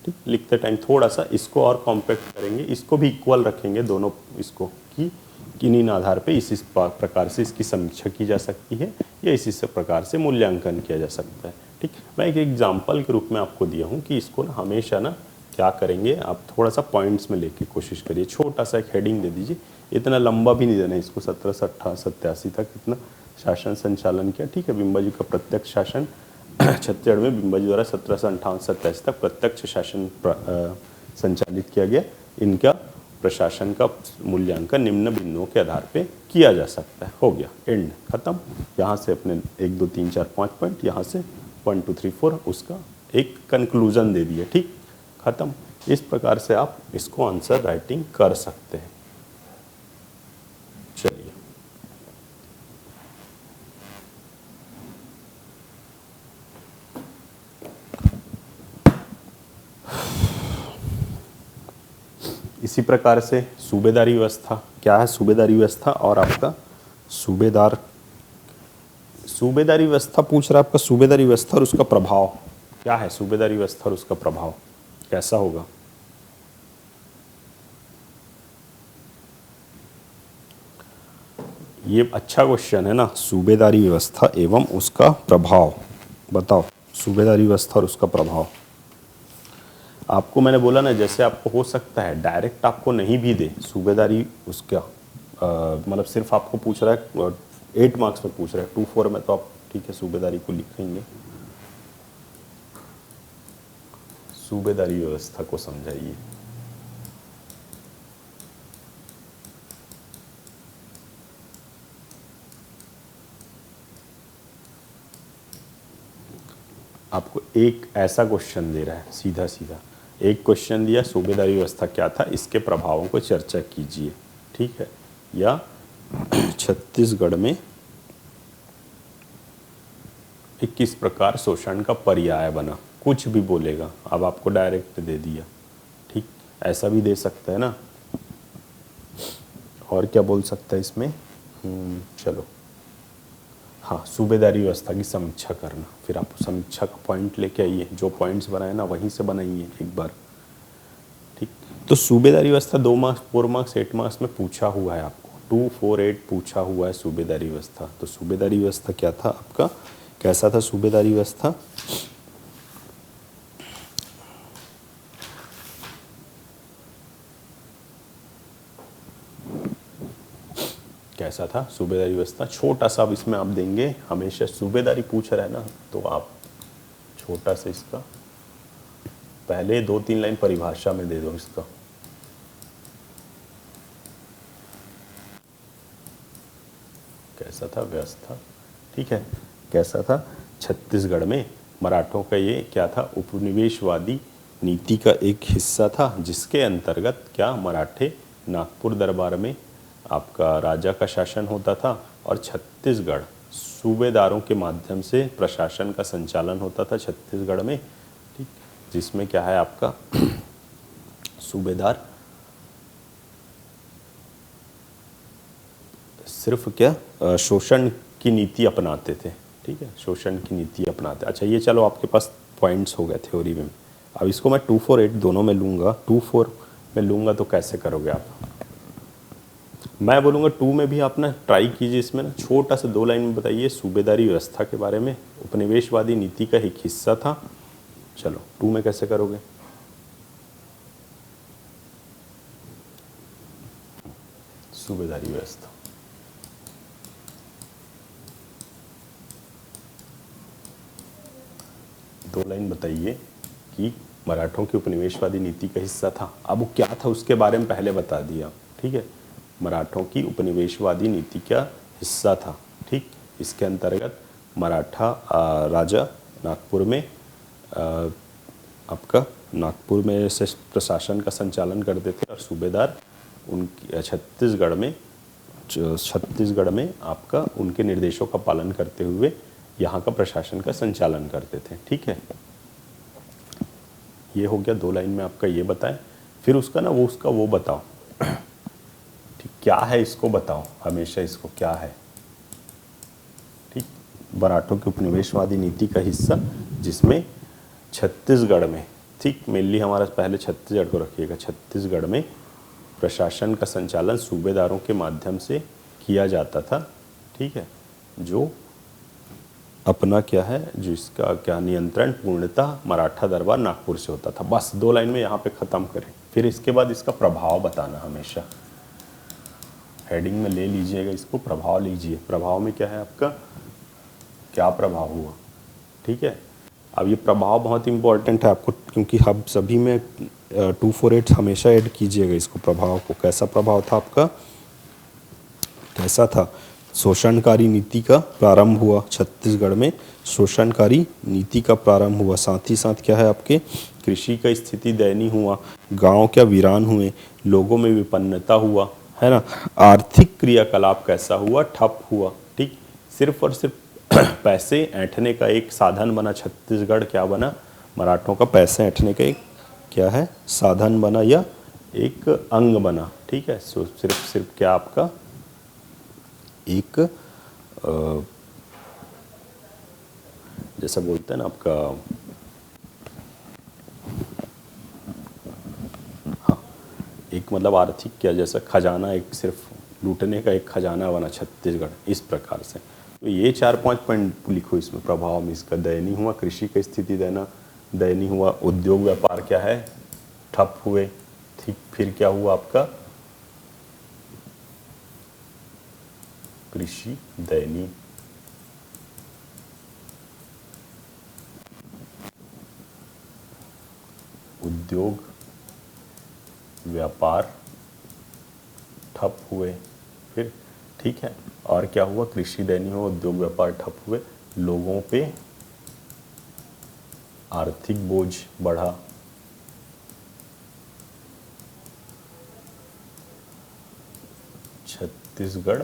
S1: ठीक, लिखते टाइम थोड़ा सा इसको और कॉम्पैक्ट करेंगे, इसको भी इक्वल रखेंगे दोनों, इसको कि किन्हीं आधार पे इस प्रकार से इसकी समीक्षा की जा सकती है, या इसी से प्रकार से मूल्यांकन किया जा सकता है, ठीक। मैं एक एग्जाम्पल के रूप में आपको दिया हूँ कि इसको ना हमेशा ना क्या करेंगे, आप थोड़ा सा पॉइंट्स में लेके कोशिश करिए, छोटा सा एक हेडिंग दे दीजिए, इतना लंबा भी नहीं देना इसको, 1787 तक इतना शासन संचालन किया, ठीक है। बिंबाजी का प्रत्यक्ष शासन छत्तीसगढ़ में बिंबाजी द्वारा 1758-87 तक प्रत्यक्ष शासन संचालित किया गया। इनका प्रशासन का मूल्यांकन निम्न बिंदुओं के आधार पे किया जा सकता है। हो गया, एंड खत्म। यहाँ से अपने 1 2 3 4 5 पॉइंट, यहाँ से 1 2 3 4 उसका एक कंक्लूजन दे दिया, ठीक, खत्म। इस प्रकार से आप इसको आंसर राइटिंग कर सकते हैं। चलिए, इसी प्रकार से सूबेदारी व्यवस्था, क्या है सूबेदारी व्यवस्था, और आपका सूबेदारी व्यवस्था पूछ रहा है आपका, सूबेदारी व्यवस्था और उसका प्रभाव क्या है, सूबेदारी व्यवस्था और उसका प्रभाव कैसा होगा। ये अच्छा क्वेश्चन है ना, सूबेदारी व्यवस्था एवं उसका प्रभाव, बताओ सूबेदारी व्यवस्था और उसका प्रभाव। आपको मैंने बोला ना, जैसे आपको हो सकता है डायरेक्ट आपको नहीं भी दे सूबेदारी उसका, मतलब सिर्फ आपको पूछ रहा है 8 मार्क्स में पूछ रहा है, 2 4 में तो आप ठीक है सूबेदारी को लिखेंगे। सूबेदारी व्यवस्था को समझाइए। आपको एक ऐसा क्वेश्चन दे रहा है, सीधा सीधा एक क्वेश्चन दिया, सूबेदारी व्यवस्था क्या था, इसके प्रभावों को चर्चा कीजिए, ठीक है। या छत्तीसगढ़ में किस प्रकार शोषण का पर्याय बना, कुछ भी बोलेगा, अब आपको डायरेक्ट दे दिया, ठीक, ऐसा भी दे सकता है ना। और क्या बोल सकता है इसमें, चलो हाँ, सूबेदारी व्यवस्था की समीक्षा करना, फिर आप समीक्षा का पॉइंट लेके आइए, जो पॉइंट्स बनाए ना वहीं से बनाइए एक बार, ठीक। तो सूबेदारी व्यवस्था 2 मार्क्स 4 मार्क्स 8 मार्क्स में पूछा हुआ है आपको, 248 पूछा हुआ है सूबेदारी व्यवस्था। तो सूबेदारी व्यवस्था क्या था आपका, कैसा था सूबेदारी व्यवस्था? कैसा था सूबेदारी व्यवस्था? छोटा सा अब इसमें आप देंगे, हमेशा सूबेदारी पूछ रहा है ना, तो आप छोटा सा इसका पहले 2-3 लाइन परिभाषा में दे दो इसका। कैसा था व्यवस्था? ठीक है, कैसा था? छत्तीसगढ़ में मराठों का ये क्या था, उपनिवेशवादी नीति का एक हिस्सा था, जिसके अंतर्गत क्या मराठे नागपुर दरबार में आपका राजा का शासन होता था और छत्तीसगढ़ सूबेदारों के माध्यम से प्रशासन का संचालन होता था छत्तीसगढ़ में। ठीक, जिसमें क्या है आपका सूबेदार सिर्फ क्या शोषण की नीति अपनाते थे। ठीक है, शोषण की नीति अपनाते। अच्छा, ये चलो आपके पास पॉइंट्स हो गए थ्योरी में। अब इसको मैं 248 दोनों में लूँगा, 24 में लूँगा तो कैसे करोगे आप? मैं बोलूँगा 2 में भी आप ना ट्राई कीजिए, इसमें ना छोटा सा 2 लाइन में बताइए सूबेदारी व्यवस्था के बारे में, उपनिवेशवादी नीति का एक हिस्सा था। चलो 2 में कैसे करोगे? सूबेदारी व्यवस्था 2 लाइन बताइए कि मराठों की उपनिवेशवादी नीति का हिस्सा था। अब वो क्या था उसके बारे में पहले बता दिया। ठीक है, मराठों की उपनिवेशवादी नीति का हिस्सा था। ठीक, इसके अंतर्गत मराठा राजा नागपुर में आपका नागपुर में से प्रशासन का संचालन करते थे और सूबेदार उनकी छत्तीसगढ़ में आपका उनके निर्देशों का पालन करते हुए यहाँ का प्रशासन का संचालन करते थे। ठीक है, ये हो गया 2 लाइन में आपका ये बताएं। फिर उसका ना वो बताओ, ठीक क्या है इसको बताओ, हमेशा इसको क्या है। ठीक, मराठों की उपनिवेशवादी नीति का हिस्सा जिसमें छत्तीसगढ़ में, ठीक मेनली हमारा पहले छत्तीसगढ़ को रखिएगा, छत्तीसगढ़ में प्रशासन का संचालन सूबेदारों के माध्यम से किया जाता था। ठीक है, जो अपना क्या है, जो इसका क्या नियंत्रण पूर्णतः मराठा दरबार नागपुर से होता था। बस 2 लाइन में यहाँ पे ख़त्म करें। फिर इसके बाद इसका प्रभाव बताना, हमेशा हेडिंग में ले लीजिएगा इसको, प्रभाव लीजिए। प्रभाव में क्या है आपका, क्या प्रभाव हुआ। ठीक है, अब ये प्रभाव बहुत इंपॉर्टेंट है आपको, क्योंकि हम सभी में 248 हमेशा ऐड कीजिएगा इसको, प्रभाव को। कैसा प्रभाव था आपका, कैसा था? शोषणकारी नीति का प्रारंभ हुआ छत्तीसगढ़ में, शोषणकारी नीति का प्रारंभ हुआ। साथ ही साथ क्या है आपके, कृषि का स्थिति दयनीय हुआ, गांव क्या वीरान हुए, लोगों में विपन्नता हुआ, है ना। आर्थिक क्रियाकलाप कैसा हुआ, ठप हुआ। ठीक, सिर्फ और सिर्फ पैसे ऐंठने का एक साधन बना छत्तीसगढ़, क्या बना, मराठों का पैसे ऐंठने का एक क्या है, साधन बना या एक अंग बना। ठीक है, सो सिर्फ क्या आपका एक जैसा बोलते हैं ना आपका, हाँ, एक मतलब आर्थिक क्या, जैसा खजाना, एक सिर्फ लूटने का एक खजाना बना छत्तीसगढ़, इस प्रकार से। तो ये 4-5 पॉइंट लिखो इसमें प्रभाव में। इसका दयनीय हुआ, कृषि की स्थिति दयनीय हुआ, उद्योग व्यापार क्या है, ठप हुए। ठीक, फिर क्या हुआ आपका, कृषि दयनीय, उद्योग व्यापार ठप हुए। फिर ठीक है, और क्या हुआ, कृषि दयनीय हुआ, उद्योग व्यापार ठप हुए, लोगों पे आर्थिक बोझ बढ़ा। छत्तीसगढ़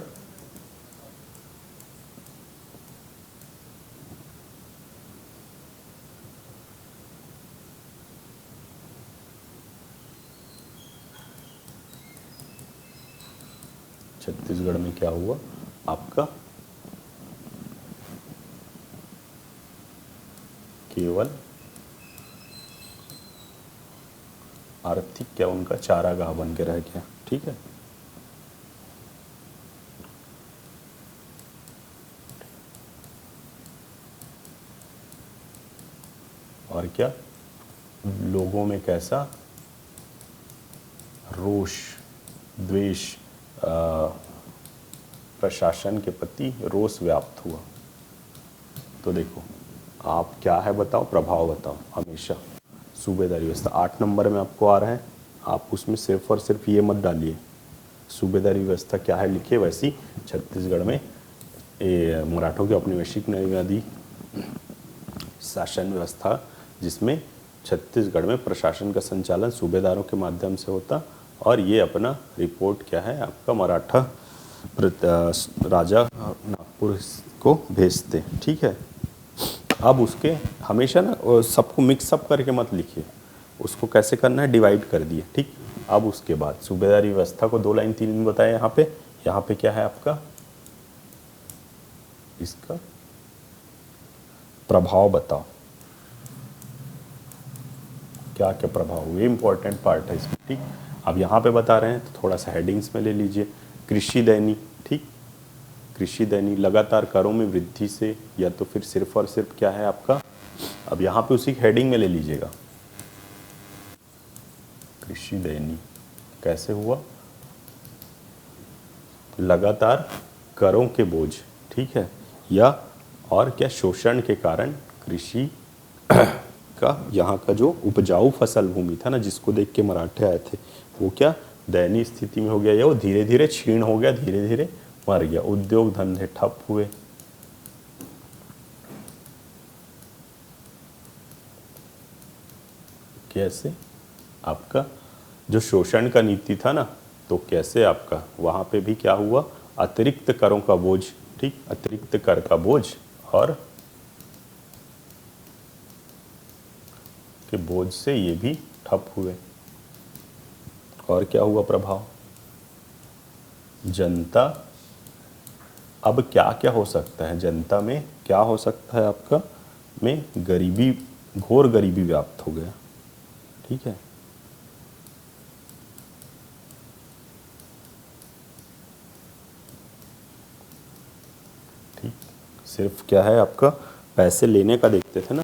S1: छत्तीसगढ़ में क्या हुआ आपका, केवल आर्थिक क्या उनका चारागाह बन के रह गया। ठीक है, और क्या, लोगों में कैसा रोष, द्वेष, प्रशासन के प्रति रोष व्याप्त हुआ। तो देखो आप क्या है बताओ, प्रभाव बताओ हमेशा। सूबेदारी व्यवस्था 8 नंबर में आपको आ रहा है, आप उसमें सिर्फ और सिर्फ ये मत डालिए सूबेदारी व्यवस्था क्या है लिखिए, वैसी छत्तीसगढ़ में मराठों की औपनिवेशिक न्यायवादी शासन व्यवस्था, जिसमें छत्तीसगढ़ में प्रशासन का संचालन सूबेदारों के माध्यम से होता, और ये अपना रिपोर्ट क्या है आपका मराठा राजा नागपुर को भेजते। ठीक है, अब उसके हमेशा ना सबको मिक्सअप करके मत लिखिए, उसको कैसे करना है डिवाइड कर दिए। ठीक, अब उसके बाद सूबेदारी व्यवस्था को 2 लाइन 3 लाइन बताया। यहाँ पे क्या है आपका, इसका प्रभाव बताओ, क्या क्या प्रभाव, ये इंपॉर्टेंट पार्ट है इसमें। ठीक, अब यहाँ पे बता रहे हैं तो थोड़ा सा हेडिंग्स में ले लीजिए। कृषि दैनी, ठीक, कृषि दैनी लगातार करों में वृद्धि से, या तो फिर सिर्फ और सिर्फ क्या है आपका, अब यहाँ पे उसी हेडिंग में ले लीजिएगा। कृषि दैनी कैसे हुआ, लगातार करों के बोझ, ठीक है, या और क्या शोषण के कारण कृषि का यहाँ का जो उपजाऊ फसल भूमि था ना, जिसको देख के मराठे आए थे, वो क्या दयनीय स्थिति में हो गया, या वो धीरे धीरे क्षीण हो गया, धीरे धीरे मर गया। उद्योग धंधे ठप हुए, कैसे आपका जो शोषण का नीति था ना, तो कैसे आपका वहाँ पे भी क्या हुआ, अतिरिक्त करों का बोझ, ठीक, अतिरिक्त कर का बोझ और के बोझ से ये भी ठप हुए। और क्या हुआ प्रभाव, जनता, अब क्या क्या हो सकता है जनता में, क्या हो सकता है आपका में गरीबी, घोर गरीबी व्याप्त हो गया। ठीक है, ठीक, सिर्फ क्या है आपका पैसे लेने का देखते थे ना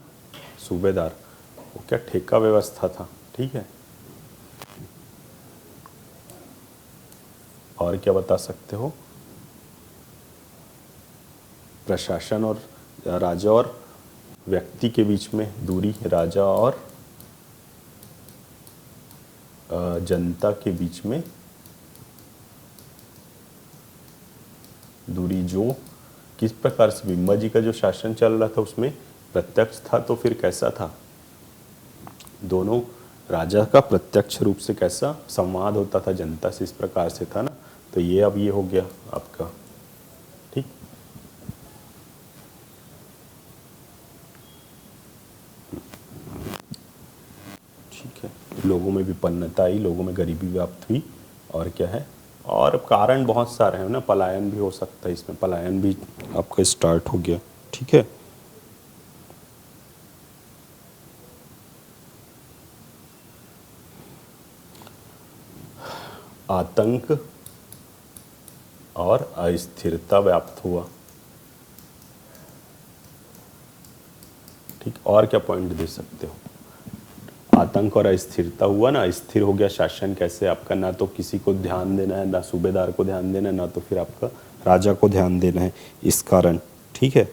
S1: सूबेदार, वो क्या ठेका व्यवस्था था। ठीक है, और क्या बता सकते हो, प्रशासन और राजा और व्यक्ति के बीच में दूरी, राजा और जनता के बीच में दूरी, जो किस प्रकार से बिम्बा जी का जो शासन चल रहा था उसमें प्रत्यक्ष था, तो फिर कैसा था, दोनों राजा का प्रत्यक्ष रूप से कैसा संवाद होता था जनता से, इस प्रकार से था ना। तो ये अब ये हो गया आपका। ठीक, ठीक है, लोगों में विपन्नता आई, लोगों में गरीबी व्याप्त हुई, और क्या है, और कारण बहुत सारे हैं ना, पलायन भी हो सकता है इसमें, पलायन भी आपका स्टार्ट हो गया। ठीक है, आतंक और अस्थिरता व्याप्त हुआ। ठीक, और क्या पॉइंट दे सकते हो, आतंक और अस्थिरता हुआ ना, स्थिर हो गया शासन, कैसे आपका ना तो किसी को ध्यान देना है, ना सूबेदार को ध्यान देना है, ना तो फिर आपका राजा को ध्यान देना है, इस कारण। ठीक है,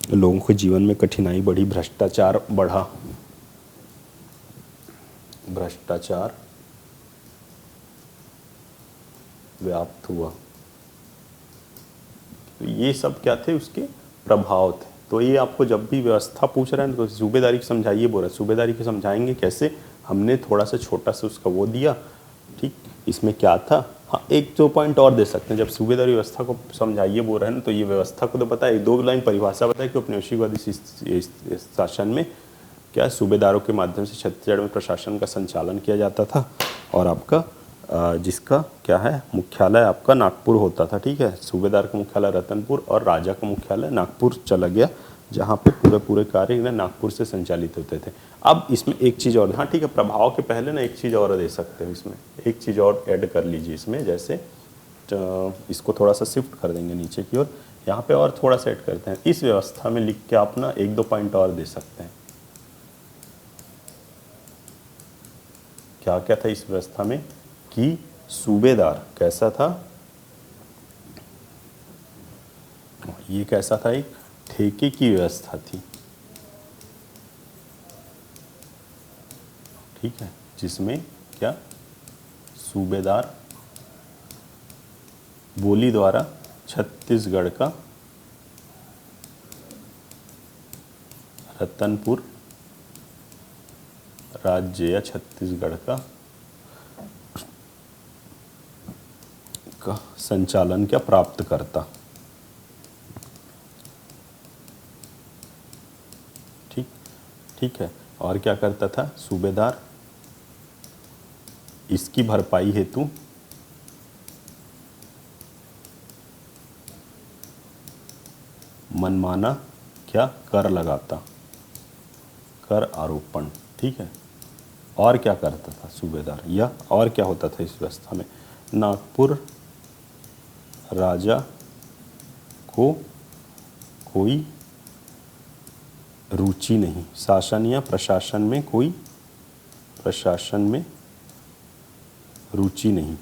S1: लोगों के जीवन में कठिनाई बढ़ी, भ्रष्टाचार बढ़ा, भ्रष्टाचार व्याप्त हुआ। तो ये सब क्या थे, उसके प्रभाव थे। तो ये आपको जब भी व्यवस्था पूछ रहे हैं तो सूबेदारी की समझाइए बोल रहे हैं, सूबेदारी की समझाएंगे कैसे, हमने थोड़ा सा छोटा सा उसका वो दिया। ठीक, इसमें क्या था, हाँ 1-2 पॉइंट और दे सकते हैं, जब सूबेदारी व्यवस्था को समझाइए बोल रहे हैं ना, तो ये व्यवस्था को तो बताया, 2 लाइन परिभाषा बताया कि औपनिवेशिकवादी शासन में क्या सूबेदारों के माध्यम से छत्तीसगढ़ में प्रशासन का संचालन किया जाता था, और आपका जिसका क्या है मुख्यालय आपका नागपुर होता था। ठीक है, सूबेदार का मुख्यालय रतनपुर और राजा का मुख्यालय नागपुर चला गया, जहाँ पे पूरे कार्य ना नागपुर से संचालित होते थे। अब इसमें एक चीज़ और, हाँ ठीक है, प्रभाव के पहले ना एक चीज़ और दे सकते हैं, इसमें एक चीज़ और ऐड कर लीजिए इसमें, जैसे इसको थोड़ा सा शिफ्ट कर देंगे नीचे की ओर, यहाँ पे और थोड़ा सा ऐड करते हैं, इस व्यवस्था में लिख के आप ना 1-2 पॉइंट और दे सकते हैं। क्या क्या था इस व्यवस्था में कि सूबेदार कैसा था, ये कैसा था, एक ठेके की व्यवस्था थी, ठीक है, जिसमें क्या सूबेदार बोली द्वारा छत्तीसगढ़ का रतनपुर राज्य या छत्तीसगढ़ का संचालन क्या प्राप्त करता, ठीक ठीक है। और क्या करता था सूबेदार, इसकी भरपाई हेतु मनमाना क्या कर लगाता, कर आरोपण, ठीक है। और क्या करता था सूबेदार, या और क्या होता था इस व्यवस्था में, नागपुर राजा को कोई रुचि नहीं, शासन या प्रशासन में कोई प्रशासन में रुचि नहीं,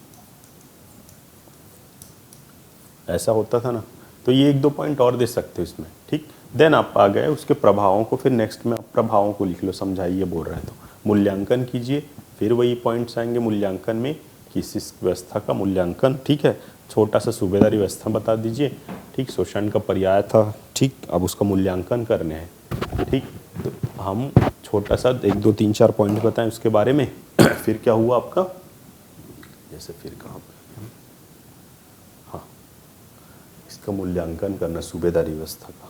S1: ऐसा होता था ना। तो ये एक दो पॉइंट और दे सकते हो इसमें, ठीक। देन आप आ गए उसके प्रभावों को, फिर नेक्स्ट में आप प्रभावों को लिख लो, समझाइए बोल रहे हैं तो मूल्यांकन कीजिए, फिर वही पॉइंट्स आएंगे मूल्यांकन में कि इस व्यवस्था का मूल्यांकन, ठीक है। छोटा सा सूबेदारी व्यवस्था बता दीजिए, ठीक, शोषण का पर्याय था, ठीक, अब उसका मूल्यांकन करने हैं, ठीक। तो हम छोटा सा 1 2 3 4 पॉइंट बताएं उसके बारे में फिर क्या हुआ आपका, जैसे फिर कहाँ पे, हाँ, इसका मूल्यांकन करना सूबेदारी व्यवस्था का।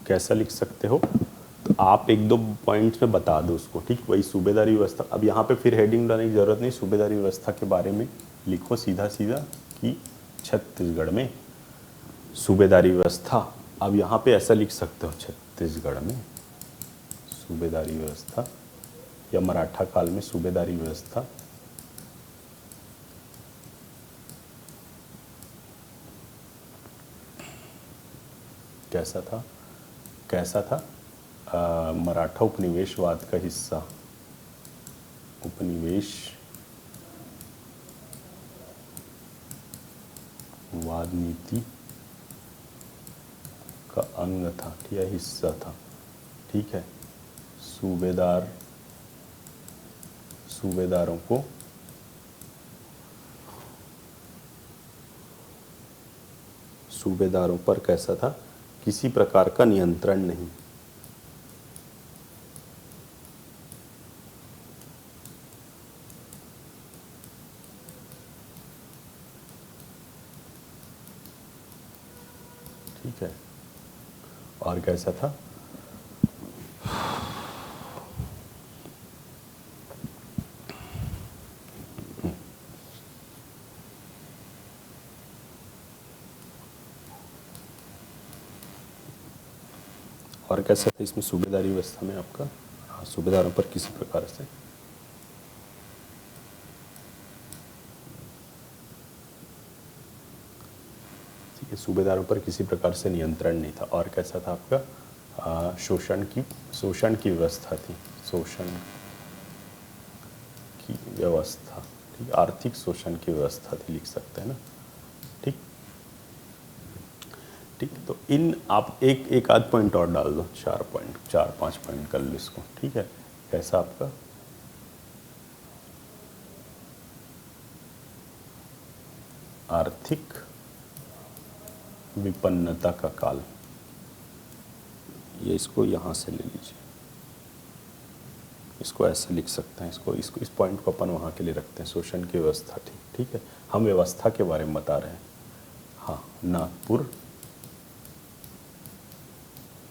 S1: कैसा लिख सकते हो, तो आप 1 2 पॉइंट्स में बता दो उसको, ठीक। वही सूबेदारी व्यवस्था, अब यहाँ पे फिर हेडिंग डालने की ज़रूरत नहीं, सूबेदारी व्यवस्था के बारे में लिखो सीधा सीधा कि छत्तीसगढ़ में सूबेदारी व्यवस्था। अब यहाँ पे ऐसा लिख सकते हो, छत्तीसगढ़ में सूबेदारी व्यवस्था या मराठा काल में सूबेदारी व्यवस्था कैसा था, कैसा था, मराठा उपनिवेशवाद का हिस्सा, उपनिवेशवाद नीति का अंग था या हिस्सा था, ठीक है। सूबेदारों को सूबेदारों पर कैसा था, किसी प्रकार का नियंत्रण नहीं, ठीक है। और कैसा था, और कैसा था इसमें सूबेदारी व्यवस्था में आपका, हाँ, सूबेदारों पर किसी प्रकार से सूबेदारों पर किसी प्रकार से नियंत्रण नहीं था। और कैसा था आपका, शोषण की व्यवस्था थी, शोषण की व्यवस्था, ठीक, आर्थिक शोषण की व्यवस्था थी, लिख सकते हैं ना, ठीक ठीक। तो इन आप एक आध पॉइंट और डाल दो, 4 5 पॉइंट कर लो इसको, ठीक है। कैसा आपका, आर्थिक विपन्नता का काल, ये इसको यहाँ से ले लीजिए, इसको ऐसे लिख सकते हैं, इसको इस पॉइंट को अपन वहाँ के लिए रखते हैं, शोषण की व्यवस्था, ठीक है। हम व्यवस्था के बारे में बता रहे हैं, हाँ। नागपुर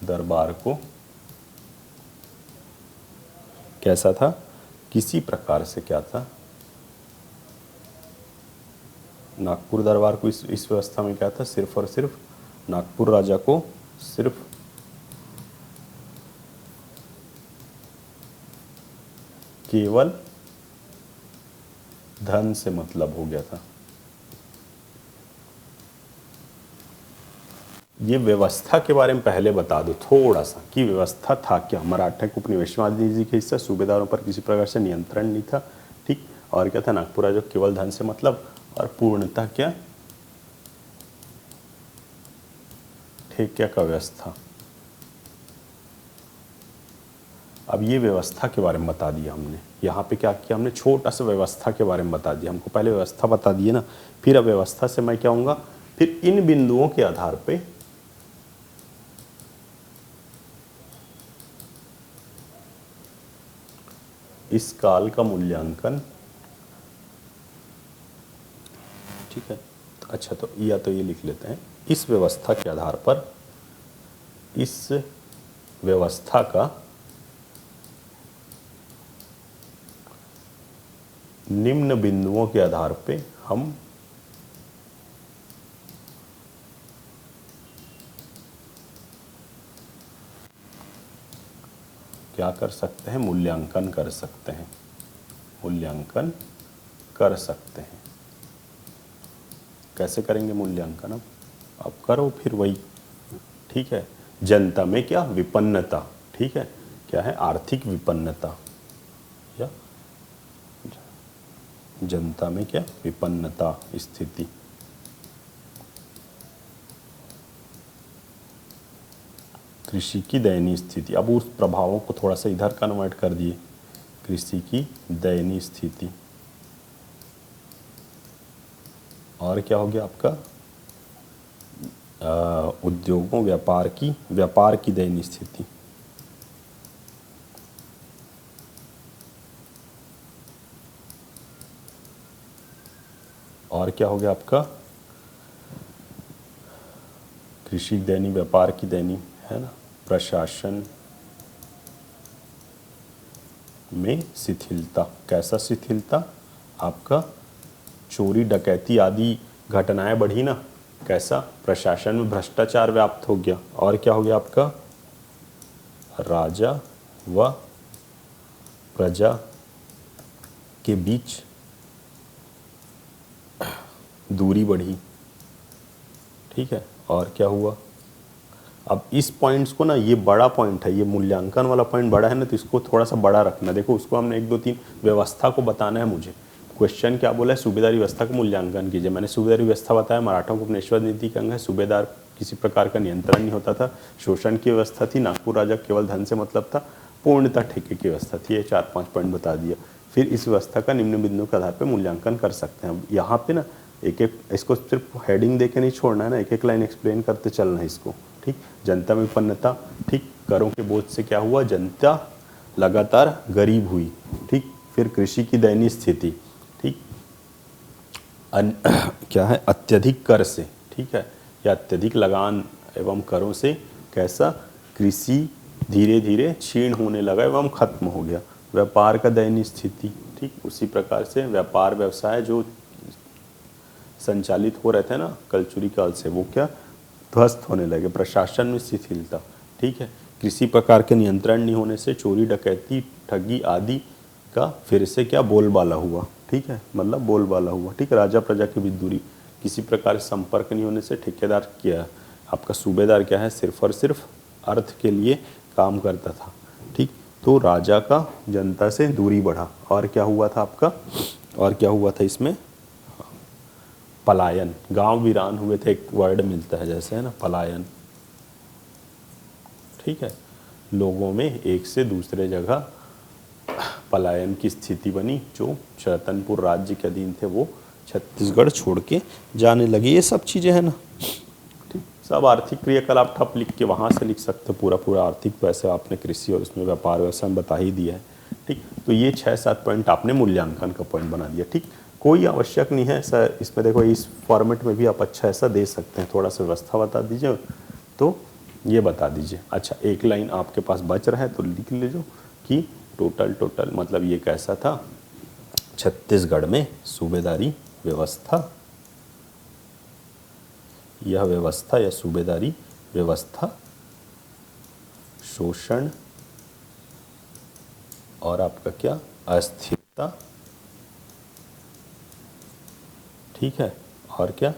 S1: दरबार को कैसा था, किसी प्रकार से क्या था, नागपुर दरबार को इस व्यवस्था में क्या था, सिर्फ और सिर्फ नागपुर राजा को सिर्फ केवल धन से मतलब हो गया था। ये व्यवस्था के बारे में पहले बता दो थोड़ा सा कि व्यवस्था था क्या। मराठा के उपनिवेशवादी के हिस्सा, सूबेदारों पर किसी प्रकार से नियंत्रण नहीं था, ठीक। और क्या था, नागपुर जो केवल धन से मतलब, और पूर्णतः क्या, ठेके का व्यवस्था। अब ये व्यवस्था के बारे में बता दिया हमने। यहाँ पे क्या किया हमने, छोटा सा व्यवस्था के बारे में बता दिया। हमको पहले व्यवस्था बता दिए ना, फिर अब व्यवस्था से मैं क्या होऊंगा, फिर इन बिंदुओं के आधार पे इस काल का मूल्यांकन, ठीक है। अच्छा, तो या तो ये लिख लेते हैं, इस व्यवस्था के आधार पर, इस व्यवस्था का निम्न बिंदुओं के आधार पे हम क्या कर सकते हैं, मूल्यांकन कर सकते हैं, मूल्यांकन कर सकते हैं। कैसे करेंगे मूल्यांकन, अब करो फिर वही, ठीक है। जनता में क्या, विपन्नता, ठीक है, क्या है, आर्थिक विपन्नता, या जनता में क्या, विपन्नता स्थिति। कृषि की दयनीय स्थिति। अब उस प्रभावों को थोड़ा सा इधर कन्वर्ट कर दिए, कृषि की दयनीय स्थिति। और क्या हो गया आपका, उद्योगों, व्यापार की दयनीय स्थिति। और क्या हो गया आपका, कृषि दयनीय, व्यापार की दयनीय, है ना। प्रशासन में शिथिलता। कैसा शिथिलता, आपका चोरी डकैती आदि घटनाएं बढ़ी ना, कैसा, प्रशासन में भ्रष्टाचार व्याप्त हो गया। और क्या हो गया आपका, राजा व प्रजा के बीच दूरी बढ़ी, ठीक है। और क्या हुआ, अब इस पॉइंट्स को ना, ये बड़ा पॉइंट है, ये मूल्यांकन वाला पॉइंट बड़ा है ना, तो इसको थोड़ा सा बड़ा रखना। देखो उसको हमने 1 2 3 व्यवस्था को बताना है मुझे। क्वेश्चन क्या बोला है, सूबेदारी व्यवस्था का मूल्यांकन कीजिए। मैंने सूबेदारी व्यवस्था बताया, मराठों को उपनिवेशवाद नीति का अंग है, सूबेदार किसी प्रकार का नियंत्रण नहीं होता था, शोषण की व्यवस्था थी, नागपुर राजा केवल धन से मतलब था, पूर्णतः ठेके की व्यवस्था थी। ये 4-5 पॉइंट बता दिया। फिर इस व्यवस्था का निम्न बिंदु के आधार पर मूल्यांकन कर सकते हैं। यहाँ पे ना एक एक, इसको सिर्फ हेडिंग दे के नहीं छोड़ना है ना, एक एक लाइन एक्सप्लेन करते चलना है इसको, ठीक। जनता में विपन्नता, ठीक। करों के बोझ से क्या हुआ, जनता लगातार गरीब हुई, ठीक। फिर कृषि की दयनीय स्थिति, ठीक। क्या है, अत्यधिक कर से, ठीक है, या अत्यधिक लगान एवं करों से कैसा, कृषि धीरे धीरे क्षीण होने लगा एवं खत्म हो गया। व्यापार का दयनीय स्थिति, ठीक। उसी प्रकार से व्यापार व्यवसाय जो संचालित हो रहे थे ना कलचुरी काल से, वो क्या, ध्वस्त होने लगे। प्रशासन में शिथिलता, ठीक है। किसी प्रकार के नियंत्रण नहीं होने से चोरी डकैती ठगी आदि का फिर से क्या, बोलबाला हुआ, ठीक है, मतलब बोलबाला हुआ, ठीक। राजा प्रजा के बीच दूरी, किसी प्रकार संपर्क नहीं होने से ठेकेदार क्या, आपका सूबेदार क्या है, सिर्फ और सिर्फ अर्थ के लिए काम करता था, ठीक। तो राजा का जनता से दूरी बढ़ा। और क्या हुआ था आपका, और क्या हुआ था इसमें, पलायन, गांव वीरान हुए थे, एक वर्ड मिलता है जैसे, है ना, पलायन, ठीक है। लोगों में एक से दूसरे जगह पलायन की स्थिति बनी। जो चैतनपुर राज्य के अधीन थे वो छत्तीसगढ़ छोड़ के जाने लगे। ये सब चीज़ें हैं ना, ठीक। सब आर्थिक क्रियाकलाप ठप लिख के वहाँ से लिख सकते हो पूरा पूरा आर्थिक, तो ऐसे आपने कृषि और उसमें व्यापार व्यवसाय में बता ही दिया है, ठीक। तो ये 6-7 पॉइंट आपने मूल्यांकन का पॉइंट बना दिया, ठीक। कोई आवश्यक नहीं है ऐसा, इसमें देखो इस फॉर्मेट में भी आप अच्छा ऐसा दे सकते हैं, थोड़ा सा व्यवस्था बता दीजिए तो ये बता दीजिए। अच्छा, एक लाइन आपके पास बच रहा है तो लिख लीजिए कि टोटल मतलब ये कैसा था, छत्तीसगढ़ में सूबेदारी व्यवस्था, यह व्यवस्था या सूबेदारी व्यवस्था शोषण और आपका क्या, अस्थिरता, ठीक है, और क्या,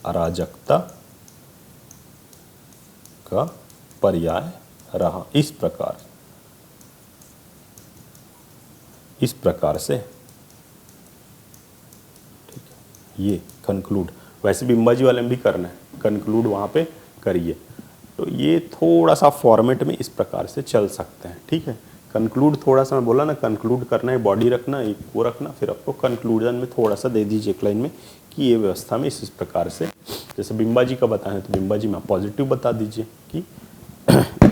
S1: अराजकता का पर्याय रहा। इस प्रकार से, ठीक है, ये कंक्लूड, वैसे बिम्बाजी वाले में भी करना है, कंक्लूड वहाँ पे करिए। तो ये थोड़ा सा फॉर्मेट में इस प्रकार से चल सकते हैं, ठीक है। कंक्लूड थोड़ा सा, मैं बोला ना, कंक्लूड करना है, बॉडी रखना, एक वो रखना, फिर आपको कंक्लूजन में थोड़ा सा दे दीजिए एक लाइन में कि ये व्यवस्था में इस प्रकार से, जैसे बिम्बाजी का बताएं तो बिम्बाजी में आप पॉजिटिव बता दीजिए कि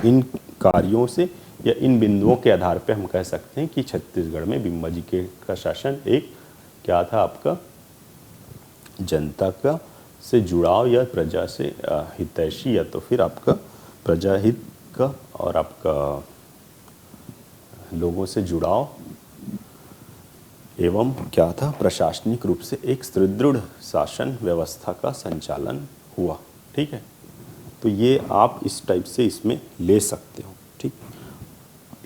S1: इन कार्यों से या इन बिंदुओं के आधार पे हम कह सकते हैं कि छत्तीसगढ़ में बिम्बाजी के का शासन एक क्या था, आपका जनता का से जुड़ाव या प्रजा से हितैषी, या तो फिर आपका प्रजा हित का और आपका लोगों से जुड़ाव एवं क्या था, प्रशासनिक रूप से एक सुदृढ़ शासन व्यवस्था का संचालन हुआ, ठीक है। तो ये आप इस टाइप से इसमें ले सकते हो, ठीक।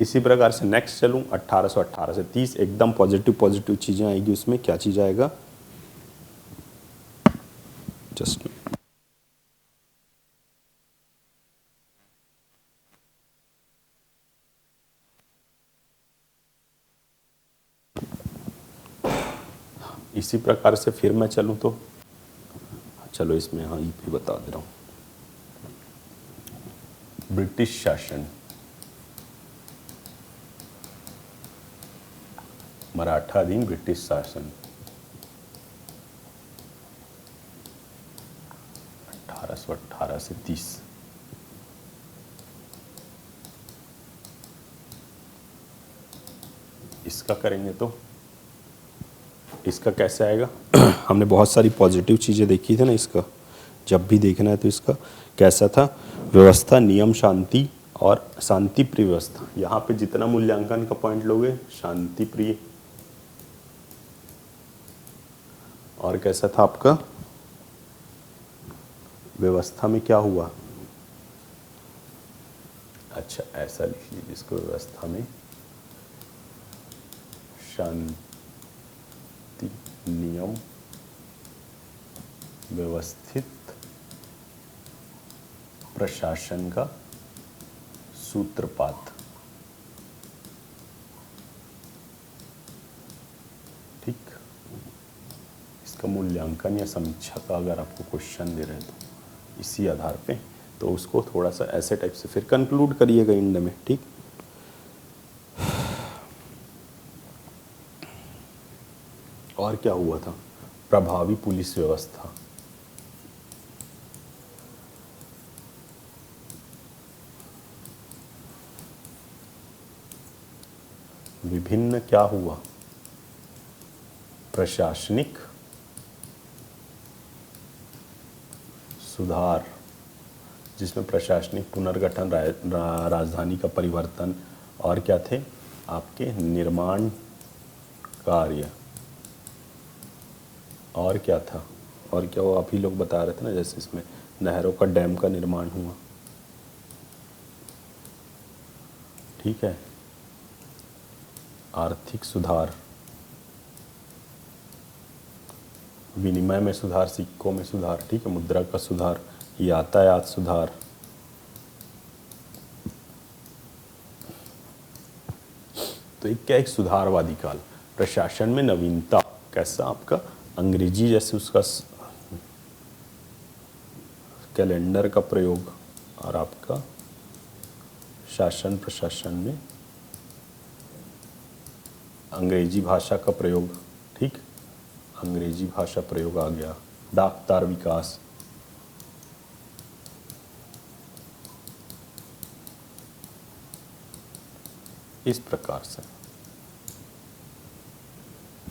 S1: इसी प्रकार से नेक्स्ट चलूँ 1818 से 30, एकदम पॉजिटिव चीज़ें आएगी उसमें। क्या चीज़ आएगा, जस्ट इसी प्रकार से फिर मैं चलूँ तो चलो इसमें हाँ ये भी बता दे रहा हूँ। ब्रिटिश शासन, मराठाधीन ब्रिटिश शासन 1818 से 30। इसका करेंगे तो इसका कैसे आएगा हमने बहुत सारी पॉजिटिव चीज़ें देखी थी ना, इसका जब भी देखना है तो इसका कैसा था, व्यवस्था, नियम, शांति और शांति प्रिय व्यवस्था। यहाँ पे जितना मूल्यांकन का पॉइंट लोगे, शांति प्रिय, और कैसा था आपका, व्यवस्था में क्या हुआ, अच्छा ऐसा लिख लीजिए इसको, व्यवस्था में शांति, नियम, व्यवस्थित प्रशासन का सूत्रपात, ठीक। इसका मूल्यांकन या समीक्षा का अगर आपको क्वेश्चन दे रहे हैं तो इसी आधार पे, तो उसको थोड़ा सा ऐसे टाइप से फिर कंक्लूड करिएगा एंड में, ठीक। और क्या हुआ था, प्रभावी पुलिस व्यवस्था, विभिन्न क्या हुआ, प्रशासनिक सुधार, जिसमें प्रशासनिक पुनर्गठन, राजधानी का परिवर्तन, और क्या थे आपके निर्माण कार्य, और क्या था, और क्या वो आप ही लोग बता रहे थे ना, जैसे इसमें नहरों का, डैम का निर्माण हुआ, ठीक है। आर्थिक सुधार, विनिमय में सुधार, सिक्कों में सुधार, ठीक है, मुद्रा का सुधार, यातायात सुधार, तो एक क्या, एक सुधारवादी काल, प्रशासन में नवीनता, कैसा आपका अंग्रेजी जैसे उसका कैलेंडर का प्रयोग, और आपका शासन प्रशासन में अंग्रेजी भाषा का प्रयोग, ठीक, अंग्रेजी भाषा प्रयोग आ गया, डाक तार विकास, इस प्रकार से।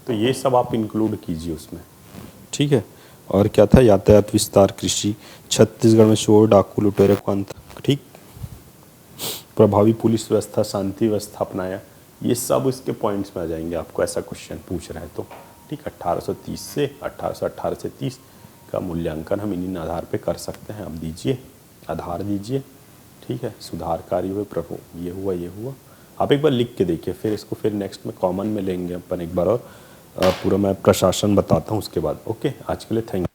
S1: तो ये सब आप इंक्लूड कीजिए उसमें, ठीक है। और क्या था, यातायात विस्तार, कृषि, छत्तीसगढ़ में चोर डाकू लुटेरे को अंत, ठीक, प्रभावी पुलिस व्यवस्था, शांति व्यवस्था अपनाया, ये सब इसके पॉइंट्स में आ जाएंगे आपको ऐसा क्वेश्चन पूछ रहे हैं तो, ठीक। 1830 से 1818 से 30 का मूल्यांकन हम इन आधार पे कर सकते हैं। आप दीजिए, आधार दीजिए, ठीक है, सुधार कार्य हुए प्रभु, ये हुआ ये हुआ। आप एक बार लिख के देखिए, फिर इसको फिर नेक्स्ट में कॉमन में लेंगे अपन एक बार और पूरा मैं प्रशासन बताता हूँ उसके बाद। ओके, आज के लिए थैंक